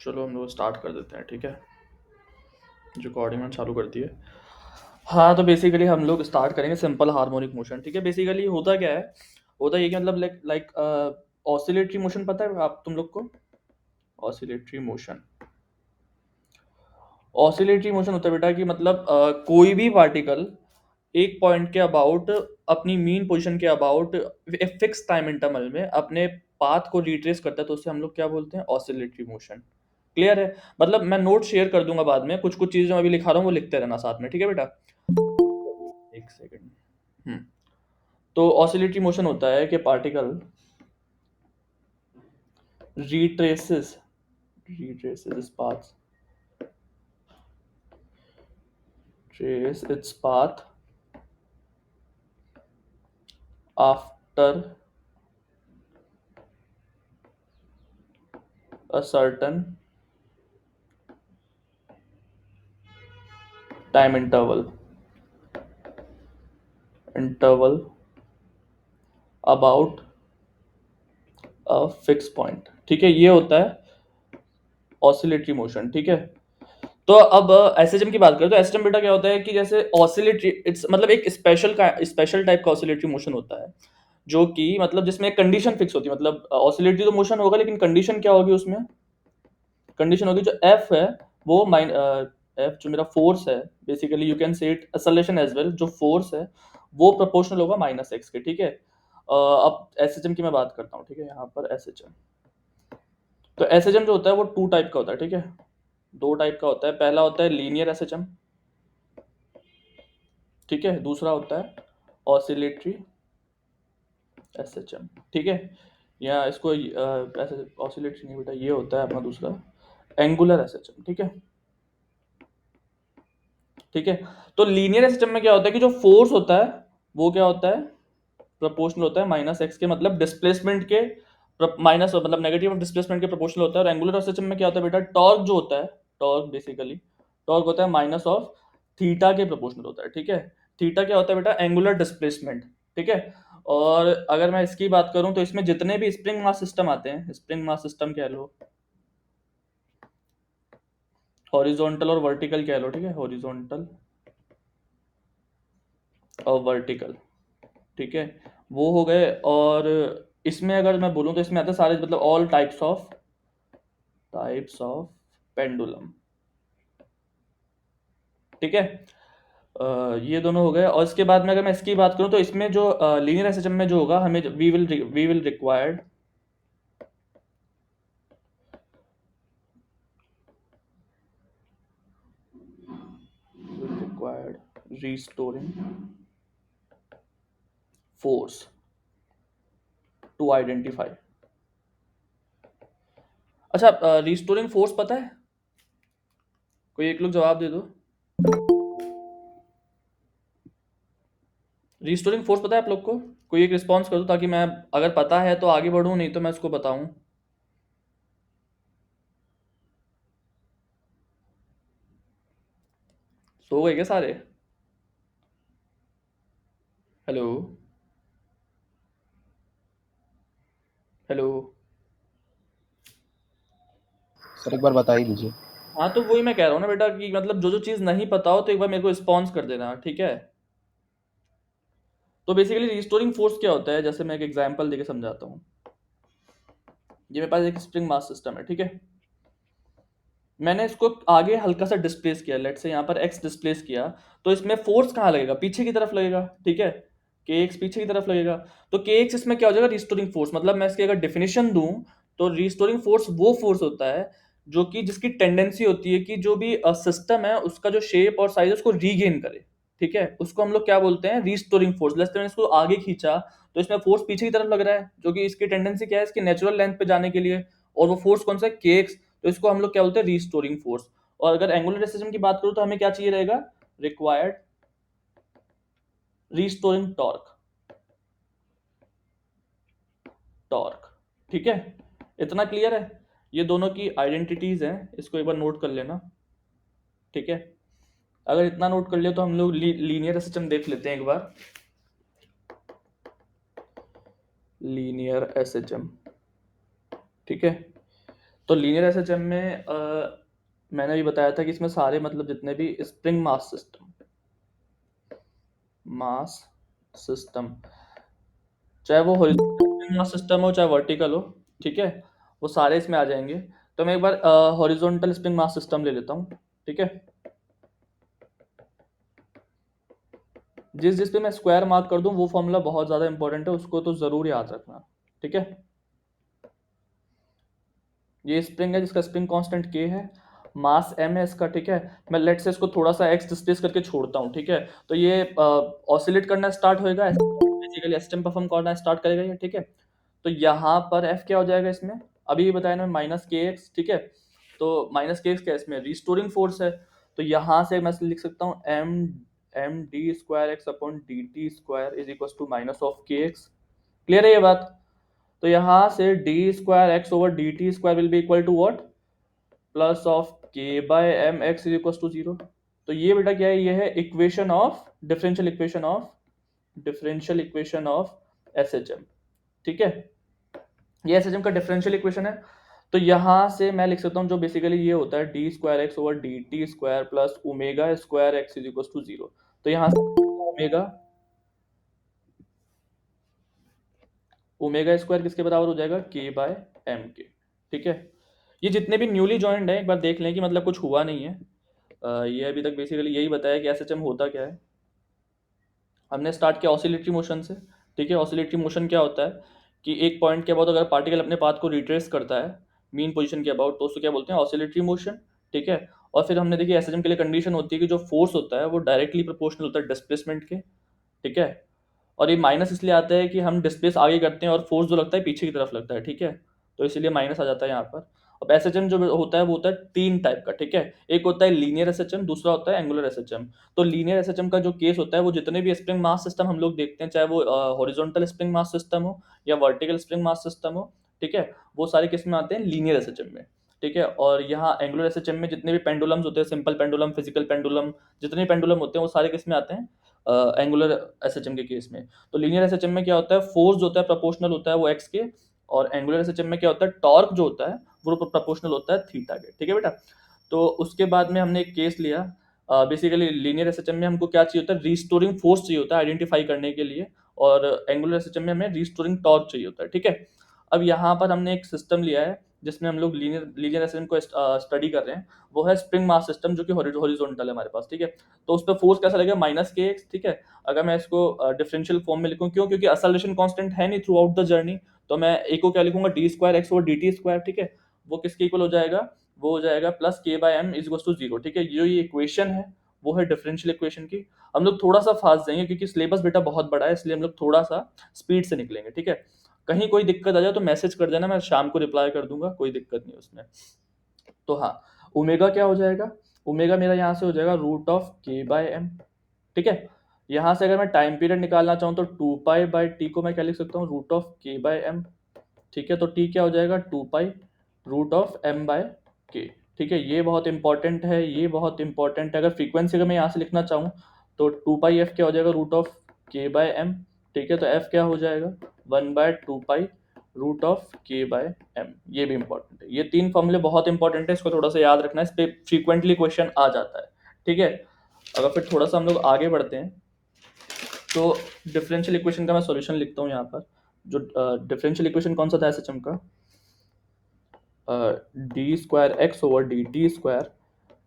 चलो हम लोग स्टार्ट कर देते हैं, ठीक है। रिकॉर्डिंग मैंने चालू कर दी है। हाँ, तो बेसिकली हम लोग स्टार्ट करेंगे सिंपल हार्मोनिक मोशन, ठीक है। बेसिकली होता क्या है, होता ये कि मतलब लाइक लाइक ऑसिलेटरी मोशन पता है आप तुम लोग को? ऑसिलेटरी मोशन, ऑसिलेटरी मोशन होता है बेटा कि मतलब कोई भी पार्टिकल एक पॉइंट के अबाउट अपनी मीन पोजीशन के अबाउट एक फिक्स टाइम इंटरवल में अपने पाथ को रिट्रेस करता है, तो उससे हम लोग क्या बोलते हैं? Oscillatory motion. क्लियर है? मतलब मैं नोट शेयर कर दूंगा बाद में, कुछ कुछ चीजें जो मैं अभी लिखा रहा हूँ वो लिखते रहना साथ में, ठीक है बेटा। एक सेकेंड। हम्म तो ऑसिलेटरी मोशन होता है कि particle retraces retraces its path trace its path after a certain time interval about a fixed point, ठीक है। ये होता है ऑसिलेटरी मोशन, ठीक है। तो अब एसएचएम की बात करें तो एसएचएम बेटा क्या होता है कि जैसे ऑसिलेटरी इट्स मतलब एक स्पेशल टाइप का ऑसिलेटरी मोशन होता है, जो कि मतलब जिसमें एक कंडीशन फिक्स होती है। मतलब ऑसिलेटरी तो मोशन होगा, लेकिन कंडीशन क्या होगी उसमें? कंडीशन होगी जो एफ है वो एफ जो मेरा फोर्स है, basically you can say it acceleration as well, जो फोर्स है वो प्रोपोर्शनल होगा माइनस एक्स के, ठीक है। अब एसएचएम की मैं बात करता हूँ, ठीक है। यहाँ पर एसएचएम, तो एसएचएम जो होता है वो टू टाइप का होता है, ठीक है। दो टाइप का होता है। पहला होता है लीनियर एसएचएम, ठीक है। दूसरा होता है ऑसिलेटरी एसएचएम, ठीक है। या इसको ऐसे ऑसिलेटरी नहीं बेटा, ये होता है अपना दूसरा एंगुलर एसएचएम, ठीक है। ठीक है। तो लीनियर सिस्टम में क्या होता है कि जो फोर्स होता है वो क्या होता है? प्रोपोर्शनल होता है माइनस एक्स के, मतलब डिस्प्लेसमेंट के माइनस, मतलब नेगेटिव ऑफ डिस्प्लेसमेंट के प्रोपोर्शनल होता है। और एंगुलर सिस्टम में क्या होता है बेटा? टॉर्क जो होता है, टॉर्क बेसिकली टॉर्क होता है माइनस ऑफ थीटा के प्रोपोर्शनल होता है, ठीक है। थीटा क्या होता है बेटा? एंगुलर डिस्प्लेसमेंट, ठीक है। और अगर मैं इसकी बात करूं तो इसमें जितने भी स्प्रिंग मास सिस्टम आते हैं, स्प्रिंग मास सिस्टम कह लो, हॉरिजॉन्टल और वर्टिकल कह लो, ठीक है। हॉरिजॉन्टल और वर्टिकल, ठीक है, वो हो गए। और इसमें अगर मैं बोलूँ तो इसमें आते हैं सारे, मतलब ऑल टाइप्स ऑफ पेंडुलम, ठीक है। ये दोनों हो गए। और इसके बाद में अगर मैं इसकी बात करूं तो इसमें जो लीनियर एसएचएम में जो होगा, हमें we will required restoring force to identify. अच्छा, रीस्टोरिंग फोर्स पता है? कोई एक लोग जवाब दे दो। रीस्टोरिंग फोर्स पता है आप लोग को? कोई एक रिस्पॉन्स कर दो, ताकि मैं, अगर पता है तो आगे बढ़ूं, नहीं तो मैं उसको बताऊं। सो गए क्या सारे? हेलो? हेलो? सर एक बार बता ही दीजिए। हाँ, तो वही मैं कह रहा हूँ ना बेटा कि मतलब जो जो चीज़ नहीं पता हो तो एक बार मेरे को रिस्पॉन्स कर देना, ठीक है। तो बेसिकली रिस्टोरिंग फोर्स क्या होता है, जैसे मैं एक एग्जांपल देके समझाता हूँ। ये मेरे पास एक स्प्रिंग मास सिस्टम है, ठीक है। मैंने इसको आगे हल्का सा डिस्प्लेस किया, लेट से यहाँ पर एक्स डिस्प्लेस किया, तो इसमें फोर्स कहाँ लगेगा? पीछे की तरफ लगेगा, ठीक है। के एक्स पीछे की तरफ लगेगा। तो के एक्स इसमें क्या हो जाएगा? Restoring force. मतलब मैं इसकी अगर डेफिनेशन दूं तो रिस्टोरिंग फोर्स वो फोर्स होता है जो कि जिसकी टेंडेंसी होती है कि जो भी सिस्टम है उसका जो शेप और साइज उसको रीगेन करे, ठीक है। उसको हम लोग क्या बोलते हैं? Restoring force. जैसे मैंने इसको आगे खींचा तो इसमें फोर्स पीछे की तरफ लग रहा है, जो कि इसकी टेंडेंसी क्या है? इसकी नेचुरल लेंथ पे जाने के लिए। और वो फोर्स कौन सा है? के एक्स। तो इसको हम लोग क्या बोलते हैं? Restoring force. और अगर एंगुलर डिस्प्लेसमेंट की बात करूं तो हमें क्या चाहिए रहेगा? रिक्वायर्ड रीस्टोरिंग टॉर्क, टॉर्क, ठीक है। इतना क्लियर है? ये दोनों की आइडेंटिटीज हैं, इसको एक बार नोट कर लेना, ठीक है। अगर इतना नोट कर लिया तो हम लोग लीनियर सिस्टम देख लेते हैं एक बार। लीनियर एसएचएम, ठीक है। तो लीनियर एसएचएम में मैंने भी बताया था कि इसमें सारे मतलब जितने भी स्प्रिंग मास सिस्टम, चाहे वो हॉरिजॉन्टल मास सिस्टम हो चाहे वर्टिकल हो, ठीक है, वो सारे इसमें आ जाएंगे। तो मैं एक बार हॉरिजॉन्टल स्प्रिंग मास सिस्टम ले लेता हूँ, ठीक है। जिस जिस पे मैं स्क्वायर मार्क कर दूं वो फॉर्मूला बहुत ज़्यादा इंपॉर्टेंट है, उसको तो ज़रूर याद रखना, ठीक है। ये स्प्रिंग है जिसका स्प्रिंग कांस्टेंट के है, मास एम है इसका, ठीक है। मैं लेट से इसको थोड़ा सा एक्स डिस्प्लेस करके छोड़ता हूँ, ठीक है। तो ये ऑसिलेट करना स्टार्ट होएगा, बेसिकली एसटीएम परफॉर्म करना स्टार्ट करेगा ये, ठीक है। तो यहाँ पर एफ क्या हो जाएगा इसमें, अभी बताया ना, माइनस के एक्स, ठीक है। तो माइनस के एक्स क्या है इसमें, रिस्टोरिंग फोर्स है। तो यहाँ से मैं लिख सकता हूँ m m D square x upon d T square is equal to minus of k x. Clear है ये बात। तो यहाँ से d square x over D T square will be equal to what, plus of k by m x is equal to zero. तो ये बेटा क्या है, ये है equation of differential equation of S H M, ठीक है। ये एस एच एम का डिफरेंशियल इक्वेशन है। तो यहां से मैं लिख सकता हूँ जो बेसिकली ये होता है d square x over D T square plus omega square x is equal to zero. तो यहाँ से ओमेगा ओमेगा स्क्वायर किसके बराबर हो जाएगा, के बाय एम के, ठीक है। ये जितने भी न्यूली ज्वाइंट है एक बार देख लें कि मतलब कुछ हुआ नहीं है। ये अभी तक बेसिकली यही बताया कि एसएचएम होता क्या है। हमने स्टार्ट किया ऑसिलेटरी मोशन से, ठीक है। ऑसिलेटरी मोशन क्या होता है कि एक पॉइंट के बाद अगर पार्टिकल अपने पाथ को रिट्रेस करता है मीन पोजीशन के अबाउट, तो उसको क्या बोलते हैं, ऑसिलेटरी मोशन, ठीक है। और फिर हमने देखी एसएचएम के लिए कंडीशन होती है कि जो फोर्स होता है वो डायरेक्टली प्रोपोर्शनल होता है डिस्प्लेसमेंट के, ठीक है। और ये माइनस इसलिए आता है कि हम डिस्प्लेस आगे करते हैं और फोर्स जो लगता है पीछे की तरफ लगता है, ठीक है। तो इसीलिए माइनस आ जाता है यहाँ पर। अब एसएचएम जो होता है वो होता है तीन टाइप का, ठीक है। एक होता है लीनियर एसएचएम, दूसरा होता है एंगुलर एसएचएम। तो लीनियर एसएचएम का जो केस होता है वो जितने भी स्प्रिंग मास सिस्टम हम लोग देखते हैं, चाहे वो हॉरिजॉन्टल स्प्रिंग मास सिस्टम हो या वर्टिकल स्प्रिंग मास सिस्टम हो, ठीक है, वो सारे किस में आते हैं, लीनियर एसएचएम में, ठीक है। और यहाँ एंगुलर एसएचएम में जितने भी पेंडुलम्स होते हैं, सिंपल पेंडुलम, फिजिकल पेंडुलम, जितने पेंडुलम होते हैं वो सारे किस में आते हैं, एंगुलर एसएचएम के केस में। तो लीनियर एसएचएम में क्या होता है, फोर्स जो होता है प्रोपोर्शनल होता है वो एक्स के, और एंगुलर एसएचएम में क्या होता है, टॉर्क जो होता है वो प्रोपोर्शनल होता है थीटा के, ठीक है बेटा। तो उसके बाद में हमने एक केस लिया, बेसिकली लीनियर एसएचएम में हमको क्या चाहिए होता है, रिस्टोरिंग फोर्स चाहिए होता है आइडेंटिफाई करने के लिए, और एंगुलर एसएचएम में हमें रिस्टोरिंग टॉर्क चाहिए होता है, ठीक है। अब यहाँ पर हमने एक सिस्टम लिया है जिसमें हम लोग लीनियर एसएचएम को स्टडी कर रहे हैं, वो है स्प्रिंग मास सिस्टम जो कि हॉरिजॉन्टल है हमारे पास, ठीक है। तो उस पर फोर्स कैसा लगेगा, माइनस के एक्स, ठीक है। अगर मैं इसको डिफरेंशियल फॉर्म में लिखूं, क्यों, क्योंकि असलेशन कांस्टेंट है नहीं थ्रू आउट द जर्नी, तो मैं एक को क्या लिखूंगा, D square x over D T square, ठीक है। वो किसके इक्वल हो जाएगा, वो हो जाएगा plus k by m is to zero, ठीक है। ये इक्वेशन है वो है डिफरेंशियल इक्वेशन की। हम लोग थोड़ा सा फास्ट जाएंगे क्योंकि सिलेबस बेटा बहुत बड़ा है, इसलिए हम लोग थोड़ा सा स्पीड से निकलेंगे, ठीक है। कहीं कोई दिक्कत आ जाए तो मैसेज कर देना, मैं शाम को रिप्लाई कर दूंगा, कोई दिक्कत नहीं उसमें। तो हाँ, ओमेगा क्या हो जाएगा, ओमेगा मेरा यहाँ से हो जाएगा root of k by m, ठीक है। यहाँ से अगर मैं टाइम पीरियड निकालना चाहूँ तो टू पाई बाई टी को मैं क्या लिख सकता हूँ, root of k by m, ठीक है। तो टी क्या हो जाएगा, two pi root of m by k, ठीक है। ये बहुत इंपॉर्टेंट है, ये बहुत इंपॉर्टेंट है। अगर फ्रीक्वेंसी अगर मैं यहाँ से लिखना चाहूँ तो टू पाई एफ क्या हो जाएगा, root of k by m, ठीक है। तो एफ क्या हो जाएगा, one by two pi root of k by m. ये भी इंपॉर्टेंट है, ये तीन फॉर्मूले बहुत इंपॉर्टेंट है, इसको थोड़ा सा याद रखना है, इस पर फ्रीक्वेंटली क्वेश्चन आ जाता है, ठीक है। अगर फिर थोड़ा सा हम लोग आगे बढ़ते हैं तो डिफरेंशियल इक्वेशन का मैं सॉल्यूशन लिखता हूँ यहाँ पर। जो डिफरेंशियल इक्वेशन कौन सा था एसएचएम का, d square x over D T square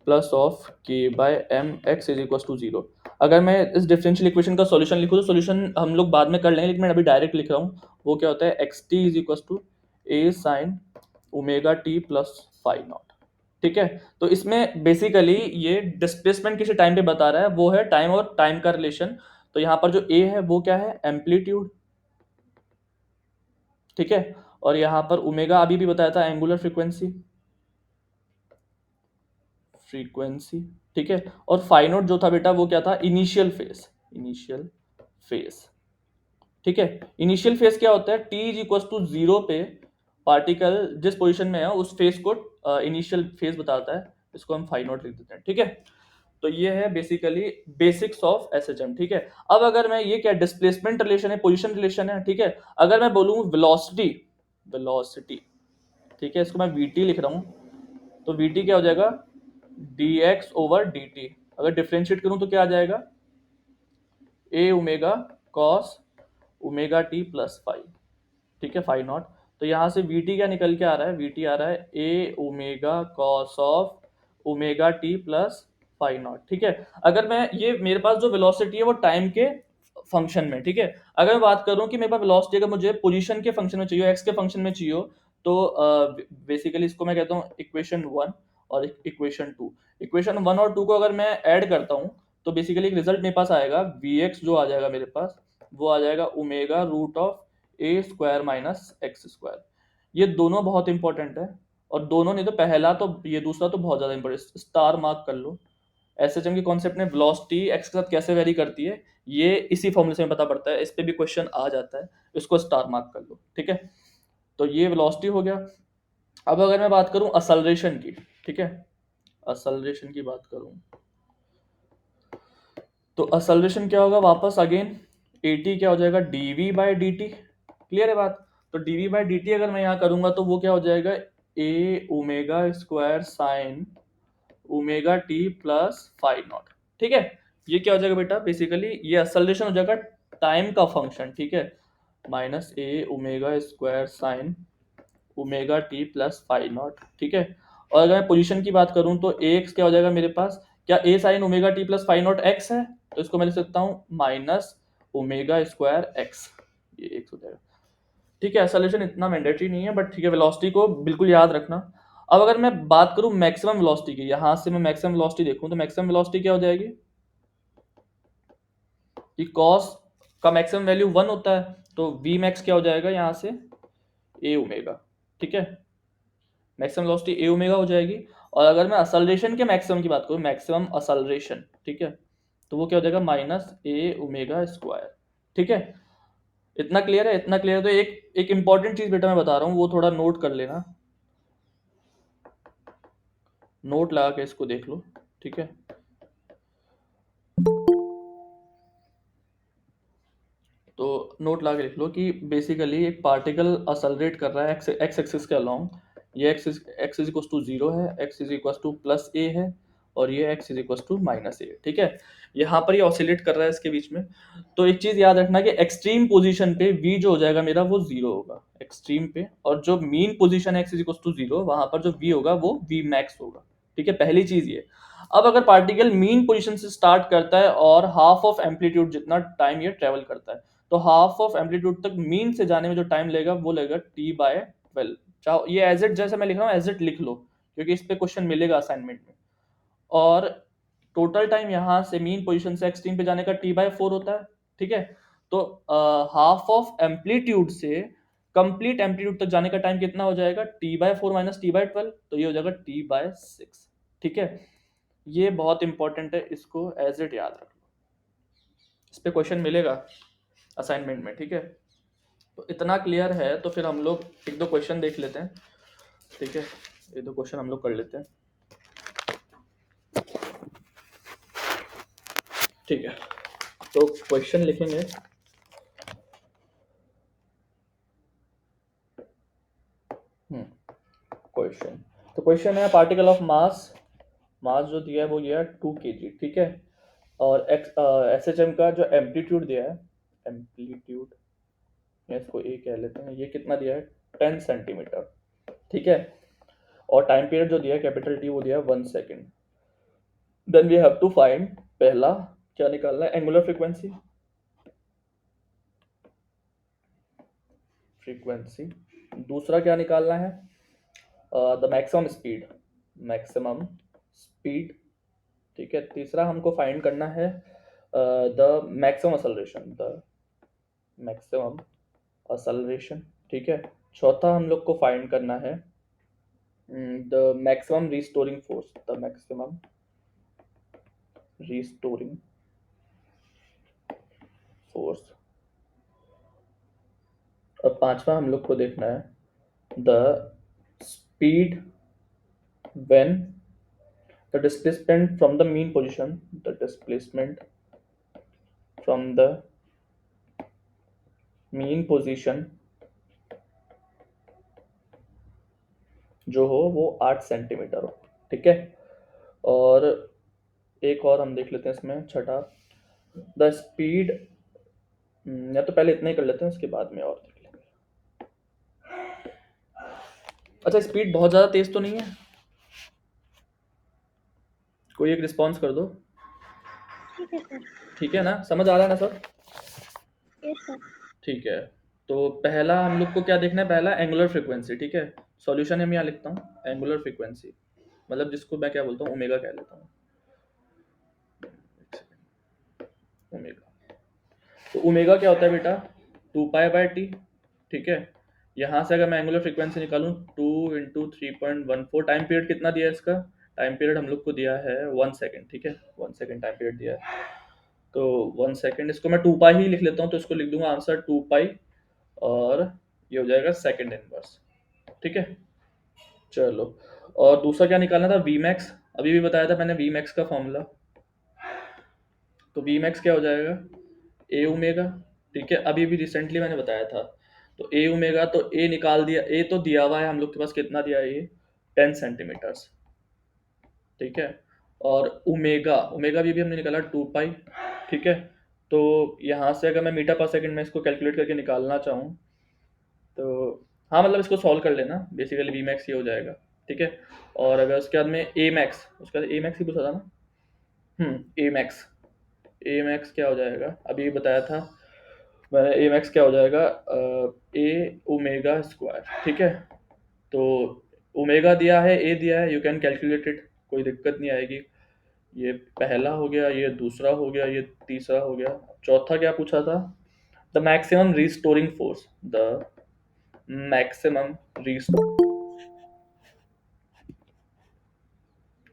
plus of k by m x is equal to zero. अगर मैं इस डिफरेंशियल इक्वेशन का सॉल्यूशन लिखूँ तो सॉल्यूशन हम लोग बाद में कर लेंगे, लेकिन मैं अभी डायरेक्ट लिख रहा हूँ। वो क्या होता है, x t is equal to a sine omega t plus phi naught, ठीक है। तो इसमें बेसिकली ये डिस्प्लेसमेंट किसी टाइम पे बता रहा है, वो है टाइम और टाइम का रिलेशन। तो यहाँ पर जो ए है वो क्या है, एम्पलीट्यूड, ठीक है। और यहाँ पर ओमेगा अभी भी बताया था एंगुलर फ्रीक्वेंसी, ठीक है। और फाई नोट जो था बेटा वो क्या था, इनिशियल फेस, ठीक है। इनिशियल फेस क्या होता है, t is equal to zero पे पार्टिकल जिस पोजीशन में है उस फेस को इनिशियल फेस बताता है, इसको हम फाई नोट लिख देते हैं, ठीक है। तो ये है बेसिकली बेसिक्स ऑफ एसएचएम, ठीक है। अब अगर मैं ये क्या डिस्प्लेसमेंट रिलेशन है, पोजीशन रिलेशन है, ठीक है। अगर मैं बोलूं वेलोसिटी, ठीक है, इसको मैं वी टी लिख रहा हूँ, तो वी टी क्या हो जाएगा, d x over D t. अगर डिफ्रेंशिएट करूँ तो क्या आ जाएगा, a omega cos omega t plus five. ठीक है, फाइव नॉट। तो यहाँ से वी टी क्या निकल के आ रहा है, वी टी आ रहा है a omega cos of omega t plus five not. ठीक है, अगर मैं ये मेरे पास जो वेलोसिटी है वो टाइम के फंक्शन में, ठीक है, अगर मैं बात करूं कि मेरे पास वेलोसिटी अगर मुझे पोजीशन के फंक्शन में चाहिए, एक्स के फंक्शन में चाहिए, तो बेसिकली इसको मैं कहता हूँ इक्वेशन वन और इक्वेशन टू। इक्वेशन वन और टू को अगर मैं ऐड करता हूँ तो बेसिकली एक रिजल्ट मेरे पास आएगा, वी एक्स जो आ जाएगा मेरे पास, वो आ जाएगा omega root of a square minus x square. ये दोनों बहुत इंपॉर्टेंट है, और दोनों नहीं तो पहला तो ये, दूसरा तो बहुत ज्यादा इंपॉर्टेंट, स्टार मार्क कर लो। एसएचएम के कॉन्सेप्ट में वेलोसिटी एक्स के साथ कैसे वेरी करती है, ये इसी फॉर्मूले से पता पड़ता है, इस पे भी क्वेश्चन आ जाता है, इसको स्टार मार्क कर लो। ठीक है, तो ये वेलोसिटी हो गया। अब अगर मैं बात करूं असलरेशन की, ठीक है, असलरेशन की बात करूं तो असलरेशन क्या होगा, वापस अगेन ए टी क्या हो जाएगा, d v by d t. Clear है बात। तो d v by d t अगर मैं यहाँ करूंगा तो वो क्या हो जाएगा, a omega square sine omega t plus five not. ठीक है, ये क्या हो जाएगा बेटा, बेसिकली ये असलरेशन हो जाएगा टाइम का फंक्शन। ठीक है, minus A omega square sine omega t plus five not. ठीक है, और अगर मैं पोजीशन की बात करूं तो ए एक्स क्या हो जाएगा मेरे पास, क्या a sine omega t plus five not x है, तो इसको मैं लिख सकता हूँ माइनस ओमेगा स्क्वायर एक्स, ये एक्स हो जाएगा। ठीक है, सॉल्यूशन इतना मैंडेटरी नहीं है, बट ठीक है, वेलोसिटी को बिल्कुल याद रखना। अब अगर मैं बात करूं मैक्सिमम वेलोसिटी की, यहां से मैं मैक्सिमम वेलोसिटी देखूं तो मैक्सिमम वेलोसिटी क्या हो जाएगी, कि कॉस का मैक्सिमम वैल्यू वन होता है, तो वी मैक्स क्या हो जाएगा यहाँ से, ए ओमेगा। ठीक है, मैक्सिमम वेलोसिटी ए ओमेगा हो जाएगी। और अगर मैं असलरेशन के मैक्सिमम की बात करूं, मैक्सिमम असलरेशन, ठीक है, तो वो क्या हो जाएगा, माइनस ए ओमेगा स्क्वायर। ठीक है, इतना क्लियर है, इतना क्लियर है। तो एक एक इंपॉर्टेंट चीज बेटा मैं बता रहा हूँ, वो थोड़ा नोट कर लेना, नोट लगा के इसको देख लो। ठीक है, तो नोट लगा के लिख लो कि बेसिकली एक पार्टिकल असलरेट कर रहा है एक्स एक्स एक्सिस के अलोंग, ये x is equal to zero है, x is equal to plus a है, और ये x is equal to minus ए। ठीक है, यहाँ पर ये ऑसिलेट कर रहा है इसके बीच में। तो एक चीज याद रखना कि एक्सट्रीम पोजीशन पे v जो हो जाएगा मेरा वो जीरो होगा एक्सट्रीम पे, और जो मीन पोजीशन है x is equal to zero, वहां पर जो v होगा वो v मैक्स होगा। ठीक है, पहली चीज ये। अब अगर पार्टिकल मीन पोजीशन से स्टार्ट करता है और हाफ ऑफ एम्पलीट्यूड जितना टाइम ये ट्रेवल करता है, तो हाफ ऑफ एम्पलीट्यूड तक मीन से जाने में जो टाइम लगेगा वो लगेगा टी बाय 12। चाहो ये एज इट जैसे मैं लिख रहा हूँ एज इट लिख लो, क्योंकि इस पे क्वेश्चन मिलेगा असाइनमेंट में। और टोटल टाइम यहाँ से मीन पोजीशन से एक्सट्रीम पे जाने का टी बाय फोर होता है। ठीक है, तो हाफ ऑफ एम्पलीट्यूड से कंप्लीट एम्पलीट्यूड तक जाने का टाइम कितना हो जाएगा, T by four minus T by twelve, तो ये हो जाएगा टी बाय सिक्स। ठीक है, ये बहुत इंपॉर्टेंट है, इसको एज इट याद रख लो, इस पे क्वेश्चन मिलेगा असाइनमेंट में। ठीक है, तो इतना क्लियर है, तो फिर हम लोग एक दो क्वेश्चन देख लेते हैं। ठीक है, ये दो क्वेश्चन हम लोग कर लेते हैं। ठीक है, तो क्वेश्चन लिखेंगे। क्वेश्चन, तो क्वेश्चन है पार्टिकल ऑफ मास, मास जो दिया है वो दिया है 2 kg। ठीक है, और एस एच एम का जो एम्पलीट्यूड दिया है, एम्पलीट्यूड या इसको ए कह लेते हैं, ये कितना दिया है 10 सेंटीमीटर। ठीक है, और टाइम पीरियड जो दिया है कैपिटल टी वो दिया है 1 second. Then we have to find, पहला क्या निकालना है, एंगुलर फ्रीक्वेंसी, फ्रीक्वेंसी। दूसरा क्या निकालना है, the maximum speed, maximum speed. ठीक है, तीसरा हमको फाइंड करना है the maximum acceleration, the maximum acceleration. ठीक है, चौथा हम लोग को फाइंड करना है the maximum restoring force, the maximum restoring force. और पांचवा हम लोग को देखना है the speed when the displacement from the mean position, the displacement from the mean position जो हो वो 8 सेंटीमीटर हो, ठीक है। और एक और हम देख लेते हैं इसमें छठा, द स्पीड, या तो पहले इतना ही कर लेते हैं, उसके बाद में और देख लेंगे। अच्छा, स्पीड बहुत ज़्यादा तेज तो नहीं है? कोई एक रिस्पॉन्स कर दो। ठीक है सर। ठीक है ना, समझ आ रहा है ना सर? Yes sir. ठीक है। तो पहला हम लोग को क्या देखना है, पहला एंगुलर फ्रीक्वेंसी, ठीक है। सॉल्यूशन है, मैं यहाँ लिखता हूँ एंगुलर फ्रीक्वेंसी, मतलब जिसको मैं क्या बोलता हूँ, ओमेगा कह लेता हूँ, ओमेगा। तो ओमेगा क्या होता है बेटा, 2 पाई/t, ठीक है। यहाँ से अगर मैं एंगुलर फ्रीक्वेंसी निकालूँ, 2 × 3.14, टाइम पीरियड कितना दिया है इसका, टाइम पीरियड हम लोग को दिया है 1 सेकेंड, ठीक है, 1 सेकेंड टाइम पीरियड दिया है। तो 1 सेकेंड, इसको मैं 2 पाई ही लिख लेता हूँ, तो इसको लिख दूंगा आंसर 2 पाई, और ये हो जाएगा सेकेंड इनवर्स, ठीक है। चलो, और दूसरा क्या निकालना था, वी मैक्स, अभी भी बताया था मैंने वी मैक्स का फॉर्मूला। तो वी मैक्स क्या हो जाएगा, ए ओमेगा, ठीक है, अभी भी रिसेंटली मैंने बताया था। तो ए ओमेगा, तो ए निकाल दिया, ए तो दिया हुआ है हम लोग के पास, कितना दिया है ये, 10 सेंटीमीटर्स, ठीक है। और ओमेगा, ओमेगा भी हमने निकाला 2 पाई, ठीक है। तो यहाँ से अगर मैं मीटर पर सेकंड में इसको कैलकुलेट करके निकालना चाहूँ, तो हाँ, मतलब इसको सॉल्व कर लेना, बेसिकली वी मैक्स ये हो जाएगा, ठीक है। और अगर उसके बाद में ए मैक्स, उसके बाद ए मैक्स ही पूछा था ना, ए मैक्स, ए मैक्स क्या हो जाएगा, अभी बताया था मैंने, ए मैक्स क्या हो जाएगा, ए ओमेगा स्क्वायर, ठीक है। तो ओमेगा दिया है, ए दिया है, यू कैन कैलकुलेट इट, कोई दिक्कत नहीं आएगी। ये पहला हो गया, ये दूसरा हो गया, ये तीसरा हो गया। चौथा क्या पूछा था, the maximum restoring force, the maximum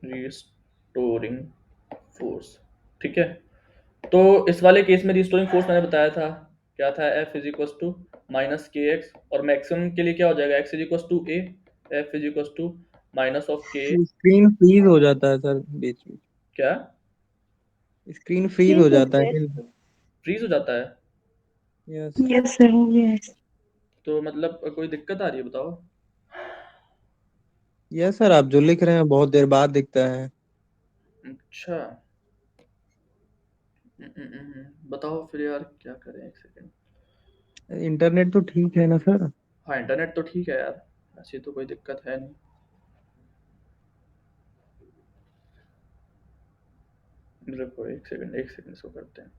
restoring force, ठीक है। तो इस वाले केस में रिस्टोरिंग फोर्स मैंने बताया था, क्या था, F is equal to minus k x, और मैक्सिमम के लिए क्या हो जाएगा, X is equal to a, F is equal to minus of k. Screen freeze हो जाता है सर बीच में, क्या स्क्रीन फ्रीज ठीक हो है जाता है सर। फिर। फ्रीज हो जाता है? यस। यस सर, हो गया है। तो मतलब कोई दिक्कत आ रही है, बताओ। यस सर, आप जो लिख रहे हैं बहुत देर बाद दिखता है। अच्छा, बताओ फिर यार, क्या करें, एक सेकेंड। इंटरनेट तो ठीक है ना सर? हाँ, इंटरनेट तो ठीक है यार, ऐसी तो कोई दिक्कत है नहीं। रुको एक सेकंड, एक सेकंड, इसको करते हैं।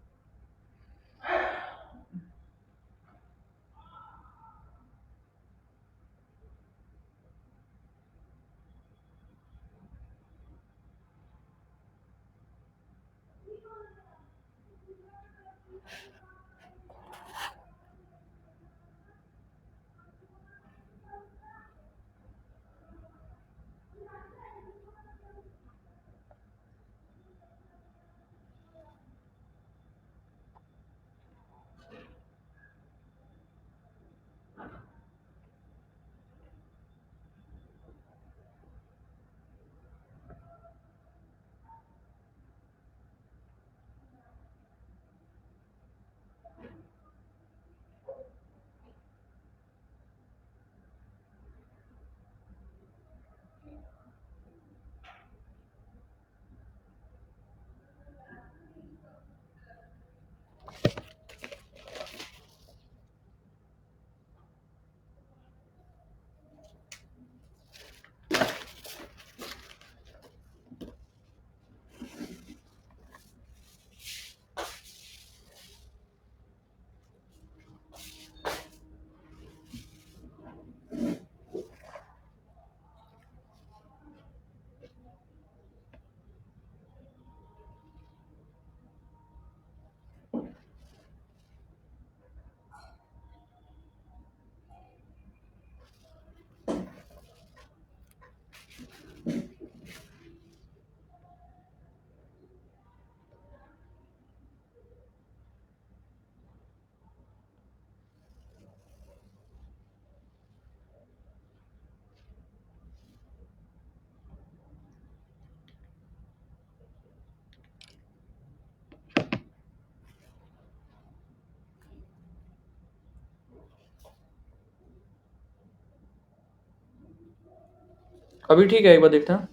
अभी ठीक है, एक बार देखना।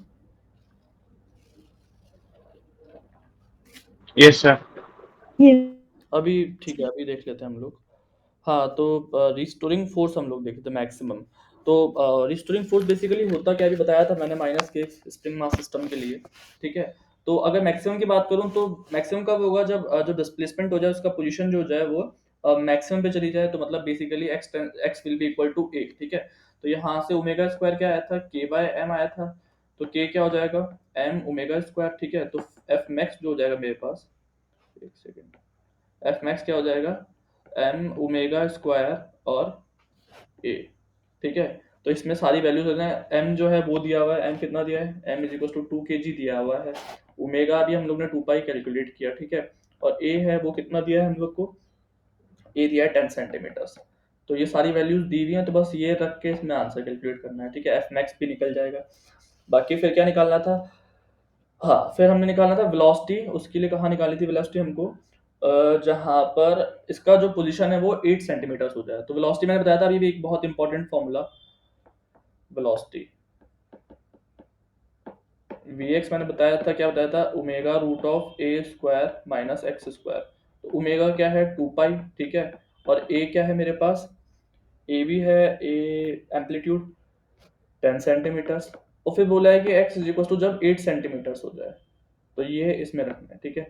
Yes sir. ये अभी ठीक है, अभी देख लेते हैं हम लोग। हाँ, तो रिस्टोरिंग फोर्स हम लोग देखे थे मैक्सिमम। तो रिस्टोरिंग फोर्स बेसिकली होता क्या, अभी बताया था मैंने, माइनस के स्प्रिंग मास सिस्टम के लिए। ठीक है, तो अगर मैक्सिमम की बात करूं तो मैक्सिमम कब होगा, जब जो डिस्प्लेसमेंट हो जाए, उसका पोजीशन जो हो जाए वो मैक्सिमम पे चली जाए, तो मतलब basically x will be equal to a. ठीक है, तो यहाँ से ओमेगा स्क्वायर क्या आया था, के बाय एम आया था, तो के क्या हो जाएगा, एम ओमेगा स्क्वायर। ठीक है, तो एफ मैक्स जो हो जाएगा मेरे पास, एक सेकेंड, एफ मैक्स क्या हो जाएगा, एम ओमेगा स्क्वायर और ए। ठीक है, तो इसमें सारी वैल्यूज हो जाए। एम जो है वो दिया हुआ है, एम कितना दिया है, m is equal to 2 kg दिया हुआ है। ओमेगा भी हम लोग ने 2 पाई कैलकुलेट किया। ठीक है, और ए है वो कितना दिया है हम लोग को, ए दिया है 10 सेंटीमीटर्स। तो ये सारी वैल्यूज दी हुई हैं, तो बस ये रख के इसमें आंसर कैलकुलेट करना है। ठीक है, एफ मैक्स भी निकल जाएगा। बाकी फिर क्या निकालना था, हाँ फिर हमने निकालना था वेलोसिटी। उसके लिए कहाँ निकाली थी वेलोसिटी हमको, जहाँ पर इसका जो पोजीशन है वो 8 सेंटीमीटर्स हो जाए। तो वेलोसिटी मैंने बताया था अभी भी, एक बहुत इंपॉर्टेंट फॉर्मूला, वेलोसिटी Vx मैंने बताया था, क्या बताया था, omega root of a square minus x square. तो ओमेगा क्या है 2 पाई। ठीक है, और ए क्या है मेरे पास, ए भी है, ए एम्पलीट्यूड 10 सेंटीमीटर्स। और फिर बोला है कि एक्स इज इक्वल टू जब 8 सेंटीमीटर्स हो जाए, तो ये इसमें रखना है। ठीक है,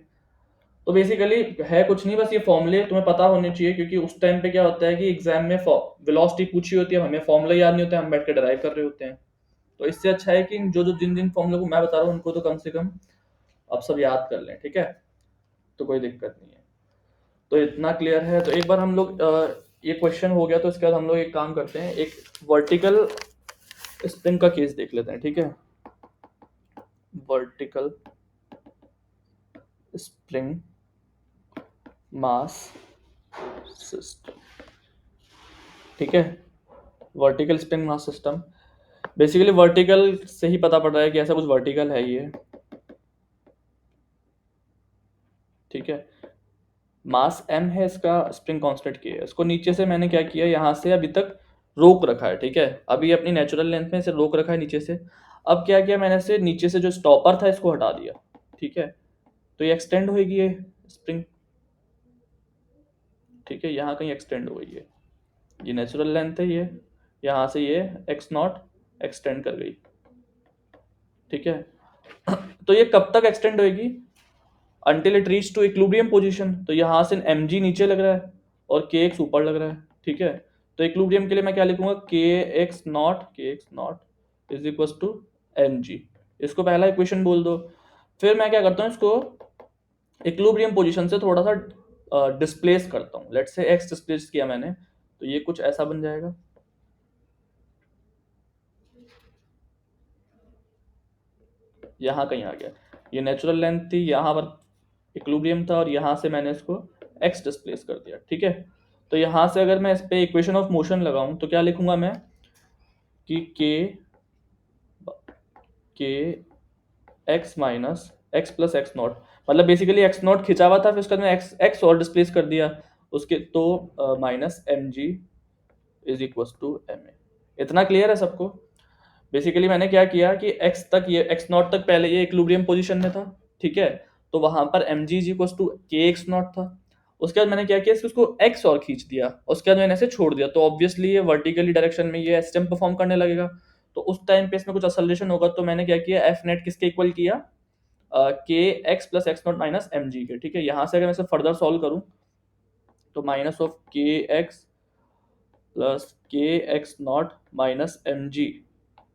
तो बेसिकली है कुछ नहीं, बस ये फॉर्मूले तुम्हें पता होने चाहिए, क्योंकि उस टाइम पे क्या होता है कि एग्जाम में वेलोसिटी पूछी होती है, हमें फॉर्मूला याद नहीं होता है, हम बैठ के डराइव कर रहे होते हैं। तो इससे अच्छा है कि जिन जिन फॉर्मूलों को मैं बता रहा हूँ उनको तो कम से कम आप सब याद कर लें। ठीक है, तो कोई दिक्कत नहीं है। तो इतना क्लियर है। तो एक बार हम लोग ये क्वेश्चन हो गया, तो इसके बाद हम लोग एक काम करते हैं, एक वर्टिकल स्प्रिंग का केस देख लेते हैं। ठीक है, वर्टिकल स्प्रिंग मास सिस्टम। ठीक है, vertical spring mass system, basically vertical से ही पता पड़ रहा है कि ऐसा कुछ वर्टिकल है ये। ठीक है, मास m है, इसका स्प्रिंग कांस्टेंट k है। इसको नीचे से मैंने क्या किया, यहाँ से अभी तक रोक रखा है। ठीक है, अभी अपनी नेचुरल लेंथ में इसे रोक रखा है नीचे से। अब क्या किया मैंने, से नीचे से जो स्टॉपर था इसको हटा दिया। ठीक है, तो ये एक्सटेंड होगी ये स्प्रिंग। ठीक है, यहाँ कहीं एक्सटेंड हो गई है, ये नेचुरल लेंथ है, ये यहाँ से ये x0 एक्सटेंड कर गई। ठीक है, तो ये कब तक एक्सटेंड होगी, until it reach to equilibrium position. तो यहाँ से mg नीचे लग रहा है और kx ऊपर लग रहा है। ठीक है, तो इक्विलिब्रियम के लिए मैं क्या लिखूंगा, kx naught is equal to mg। इसको पहला इक्वेशन बोल दो। फिर मैं क्या करता हूँ, इसको इक्विलिब्रियम पोजीशन से थोड़ा सा डिस्प्लेस करता हूँ। लेट्स से x डिस्प्लेस किया मैंने, तो ये कुछ ऐसा बन जाएगा। यहाँ कहीं आ गया, ये नेचुरल लेंथ थी, यहाँ पर इक्विलिब्रियम था, और यहाँ से मैंने इसको x डिस्प्लेस कर दिया। ठीक है, तो यहाँ से अगर मैं इस पे इक्वेशन ऑफ मोशन लगाऊं तो क्या लिखूंगा मैं, कि के x minus x plus x not, मतलब बेसिकली एक्स नॉट खिंचा हुआ था, फिर उसके बाद में एक्स एक्स और डिस्प्लेस कर दिया उसके, तो minus M g is equal to m a. इतना क्लियर है सबको। बेसिकली मैंने क्या किया कि x तक, ये x नॉट तक पहले ये इक्विलिब्रियम पोजीशन में था। ठीक है, तो वहां पर m g is equal to k x naught था। उसके बाद मैंने क्या किया, उसको x और खींच दिया, उसके बाद मैंने इसे छोड़ दिया, तो ऑब्वियसली ये वर्टिकली डायरेक्शन में ये एस परफॉर्म करने लगेगा। तो उस टाइम पे इसमें कुछ एक्सेलरेशन होगा, तो मैंने क्या किया, एफ नेट किसके इक्वल किया, k x plus x naught minus M g के। ठीक है, यहाँ से अगर मैं इसे फर्दर सॉल्व करूँ, तो minus of k x plus k x naught minus M g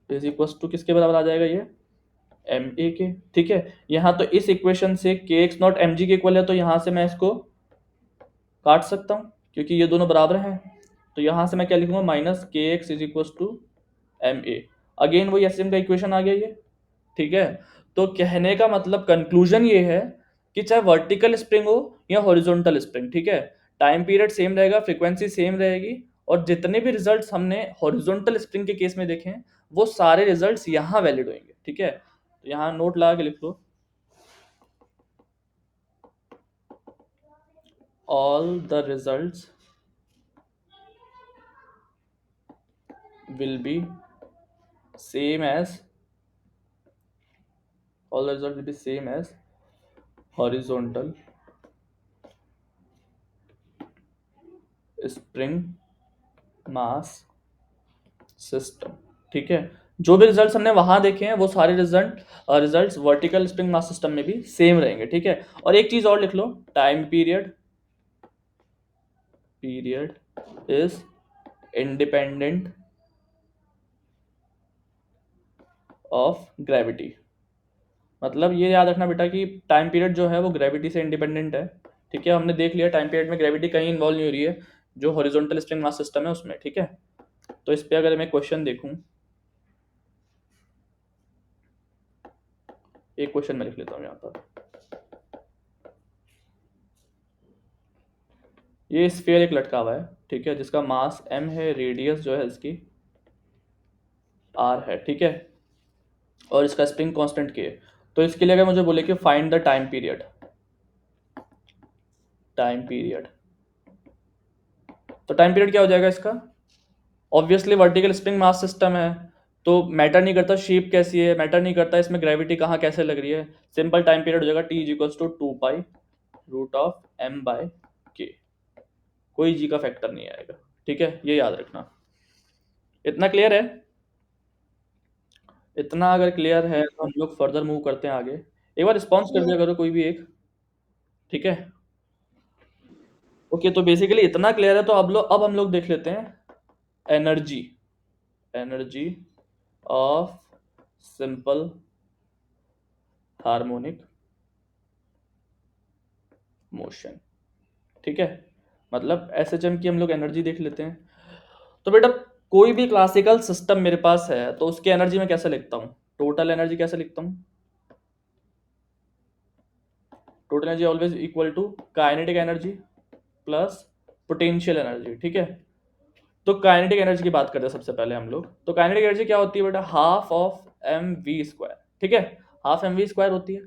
is equal to किसके बराबर आ जाएगा, ये एम ए के। ठीक है, यहाँ तो इस इक्वेशन से के एक्स नॉट एम जी के इक्वल है, तो यहाँ से मैं इसको काट सकता हूँ क्योंकि ये दोनों बराबर हैं। तो यहाँ से मैं क्या लिखूंगा, minus k x is equal to m a. Again वही एस का इक्वेशन आ गया ये। ठीक है, तो कहने का मतलब कंक्लूजन ये है कि चाहे वर्टिकल स्प्रिंग हो या हॉरिजॉन्टल स्प्रिंग, ठीक है, टाइम पीरियड सेम रहेगा, फ्रीक्वेंसी सेम रहेगी, और जितने भी रिजल्ट्स हमने हॉरिजॉन्टल स्प्रिंग के केस में देखे हैं वो सारे रिजल्ट्स यहाँ वैलिड होंगे। ठीक है, तो यहाँ नोट लगा के लिख लो, all the results will be same as all the result will be same as horizontal spring mass system. ठीक है, जो भी रिजल्ट्स हमने वहां देखे हैं वो सारे results vertical spring mass system में भी सेम रहेंगे। ठीक है, और एक चीज और लिख लो, time period is independent of gravity. मतलब ये याद रखना बेटा कि टाइम पीरियड जो है वो ग्रेविटी से इंडिपेंडेंट है। ठीक है, हमने देख लिया टाइम पीरियड में ग्रेविटी कहीं इन्वॉल्व नहीं हो रही है, जो हॉरिजॉन्टल स्प्रिंग मास सिस्टम है उसमें। ठीक है, तो इस पे अगर मैं क्वेश्चन देखूं, एक क्वेश्चन मैं लिख लेता हूं यहाँ पर। ये स्फीयर एक लटका हुआ है, ठीक है, जिसका मास m है, रेडियस जो है इसकी r है। ठीक है, और इसका स्प्रिंग कांस्टेंट k है। तो इसके लिए अगर मुझे बोले कि फाइंड द टाइम पीरियड, तो टाइम पीरियड क्या हो जाएगा इसका? Obviously vertical spring mass system है, तो मैटर नहीं करता शेप कैसी है, मैटर नहीं करता इसमें ग्रेविटी कहाँ कैसे लग रही है। सिंपल टाइम पीरियड हो जाएगा t is to 2 pi root of m by k। कोई जी का फैक्टर नहीं आएगा। ठीक है, ये याद रखना। इतना क्लियर है? इतना अगर क्लियर है तो हम लोग फर्दर मूव करते हैं आगे। एक बार रिस्पॉन्स कर दिया करो कोई भी एक। ठीक है, ओके, तो बेसिकली इतना क्लियर है। तो अब हम लोग देख लेते हैं energy of simple harmonic motion. ठीक है, मतलब एसएचएम की हम लोग एनर्जी देख लेते हैं। तो बेटा कोई भी क्लासिकल सिस्टम मेरे पास है तो उसकी एनर्जी में कैसे लिखता हूँ? टोटल एनर्जी कैसे लिखता हूँ? Total energy always equal to kinetic energy plus potential energy. ठीक है, तो काइनेटिक एनर्जी की बात करते हैं सबसे पहले हम लोग। तो काइनेटिक एनर्जी क्या होती है बेटा? Half of m v square. ठीक है, हाफ एम वी स्क्वायर होती है।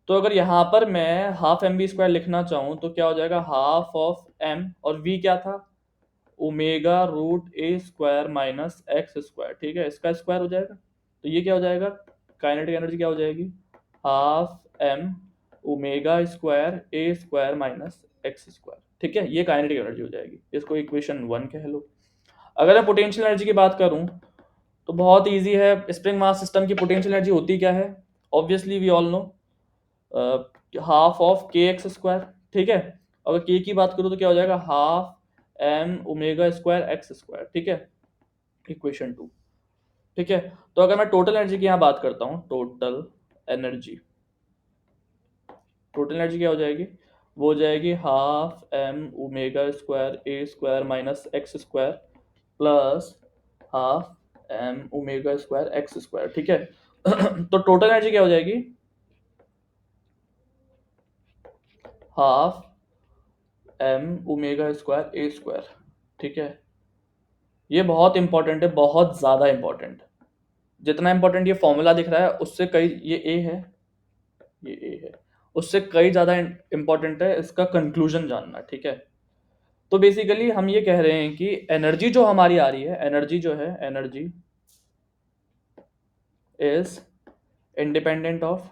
तो अगर यहाँ पर मैं हाफ एम वी स्क्वायर लिखना चाहूँ तो क्या हो जाएगा? हाफ ऑफ एम, और वी क्या था? ओमेगा रूट ए स्क्वायर माइनस एक्स स्क्वायर। ठीक है, इसका स्क्वायर हो जाएगा। तो ये क्या हो जाएगा? काइनेटिक एनर्जी क्या हो जाएगी? Half m omega square a square minus x square. ठीक है, ये काइनेटिक एनर्जी हो जाएगी। इसको इक्वेशन 1 कह लो। अगर मैं पोटेंशियल एनर्जी की बात करूं तो बहुत इजी है। स्प्रिंग मास सिस्टम की पोटेंशियल एनर्जी होती क्या है? Obviously we all know, half of k x square. ठीक है, अगर के की बात करूं तो क्या हो जाएगा? Half m omega square x square. ठीक है, इक्वेशन 2। ठीक है, तो अगर मैं टोटल एनर्जी की यहाँ बात करता हूँ, टोटल एनर्जी क्या हो जाएगी? वो हो जाएगी half m omega square a square minus x square plus half m omega square x square. ठीक है, तो टोटल एनर्जी क्या हो जाएगी? Half m omega square a square. ठीक है, ये बहुत इंपॉर्टेंट है, बहुत ज्यादा इंपॉर्टेंट। जितना इंपॉर्टेंट ये फॉर्मूला दिख रहा है उससे कई, ये ए है, ये ए है, उससे कई ज्यादा इंपॉर्टेंट है इसका कंक्लूजन जानना। ठीक है, तो बेसिकली हम ये कह रहे हैं कि एनर्जी जो हमारी आ रही है, एनर्जी जो है, energy is independent of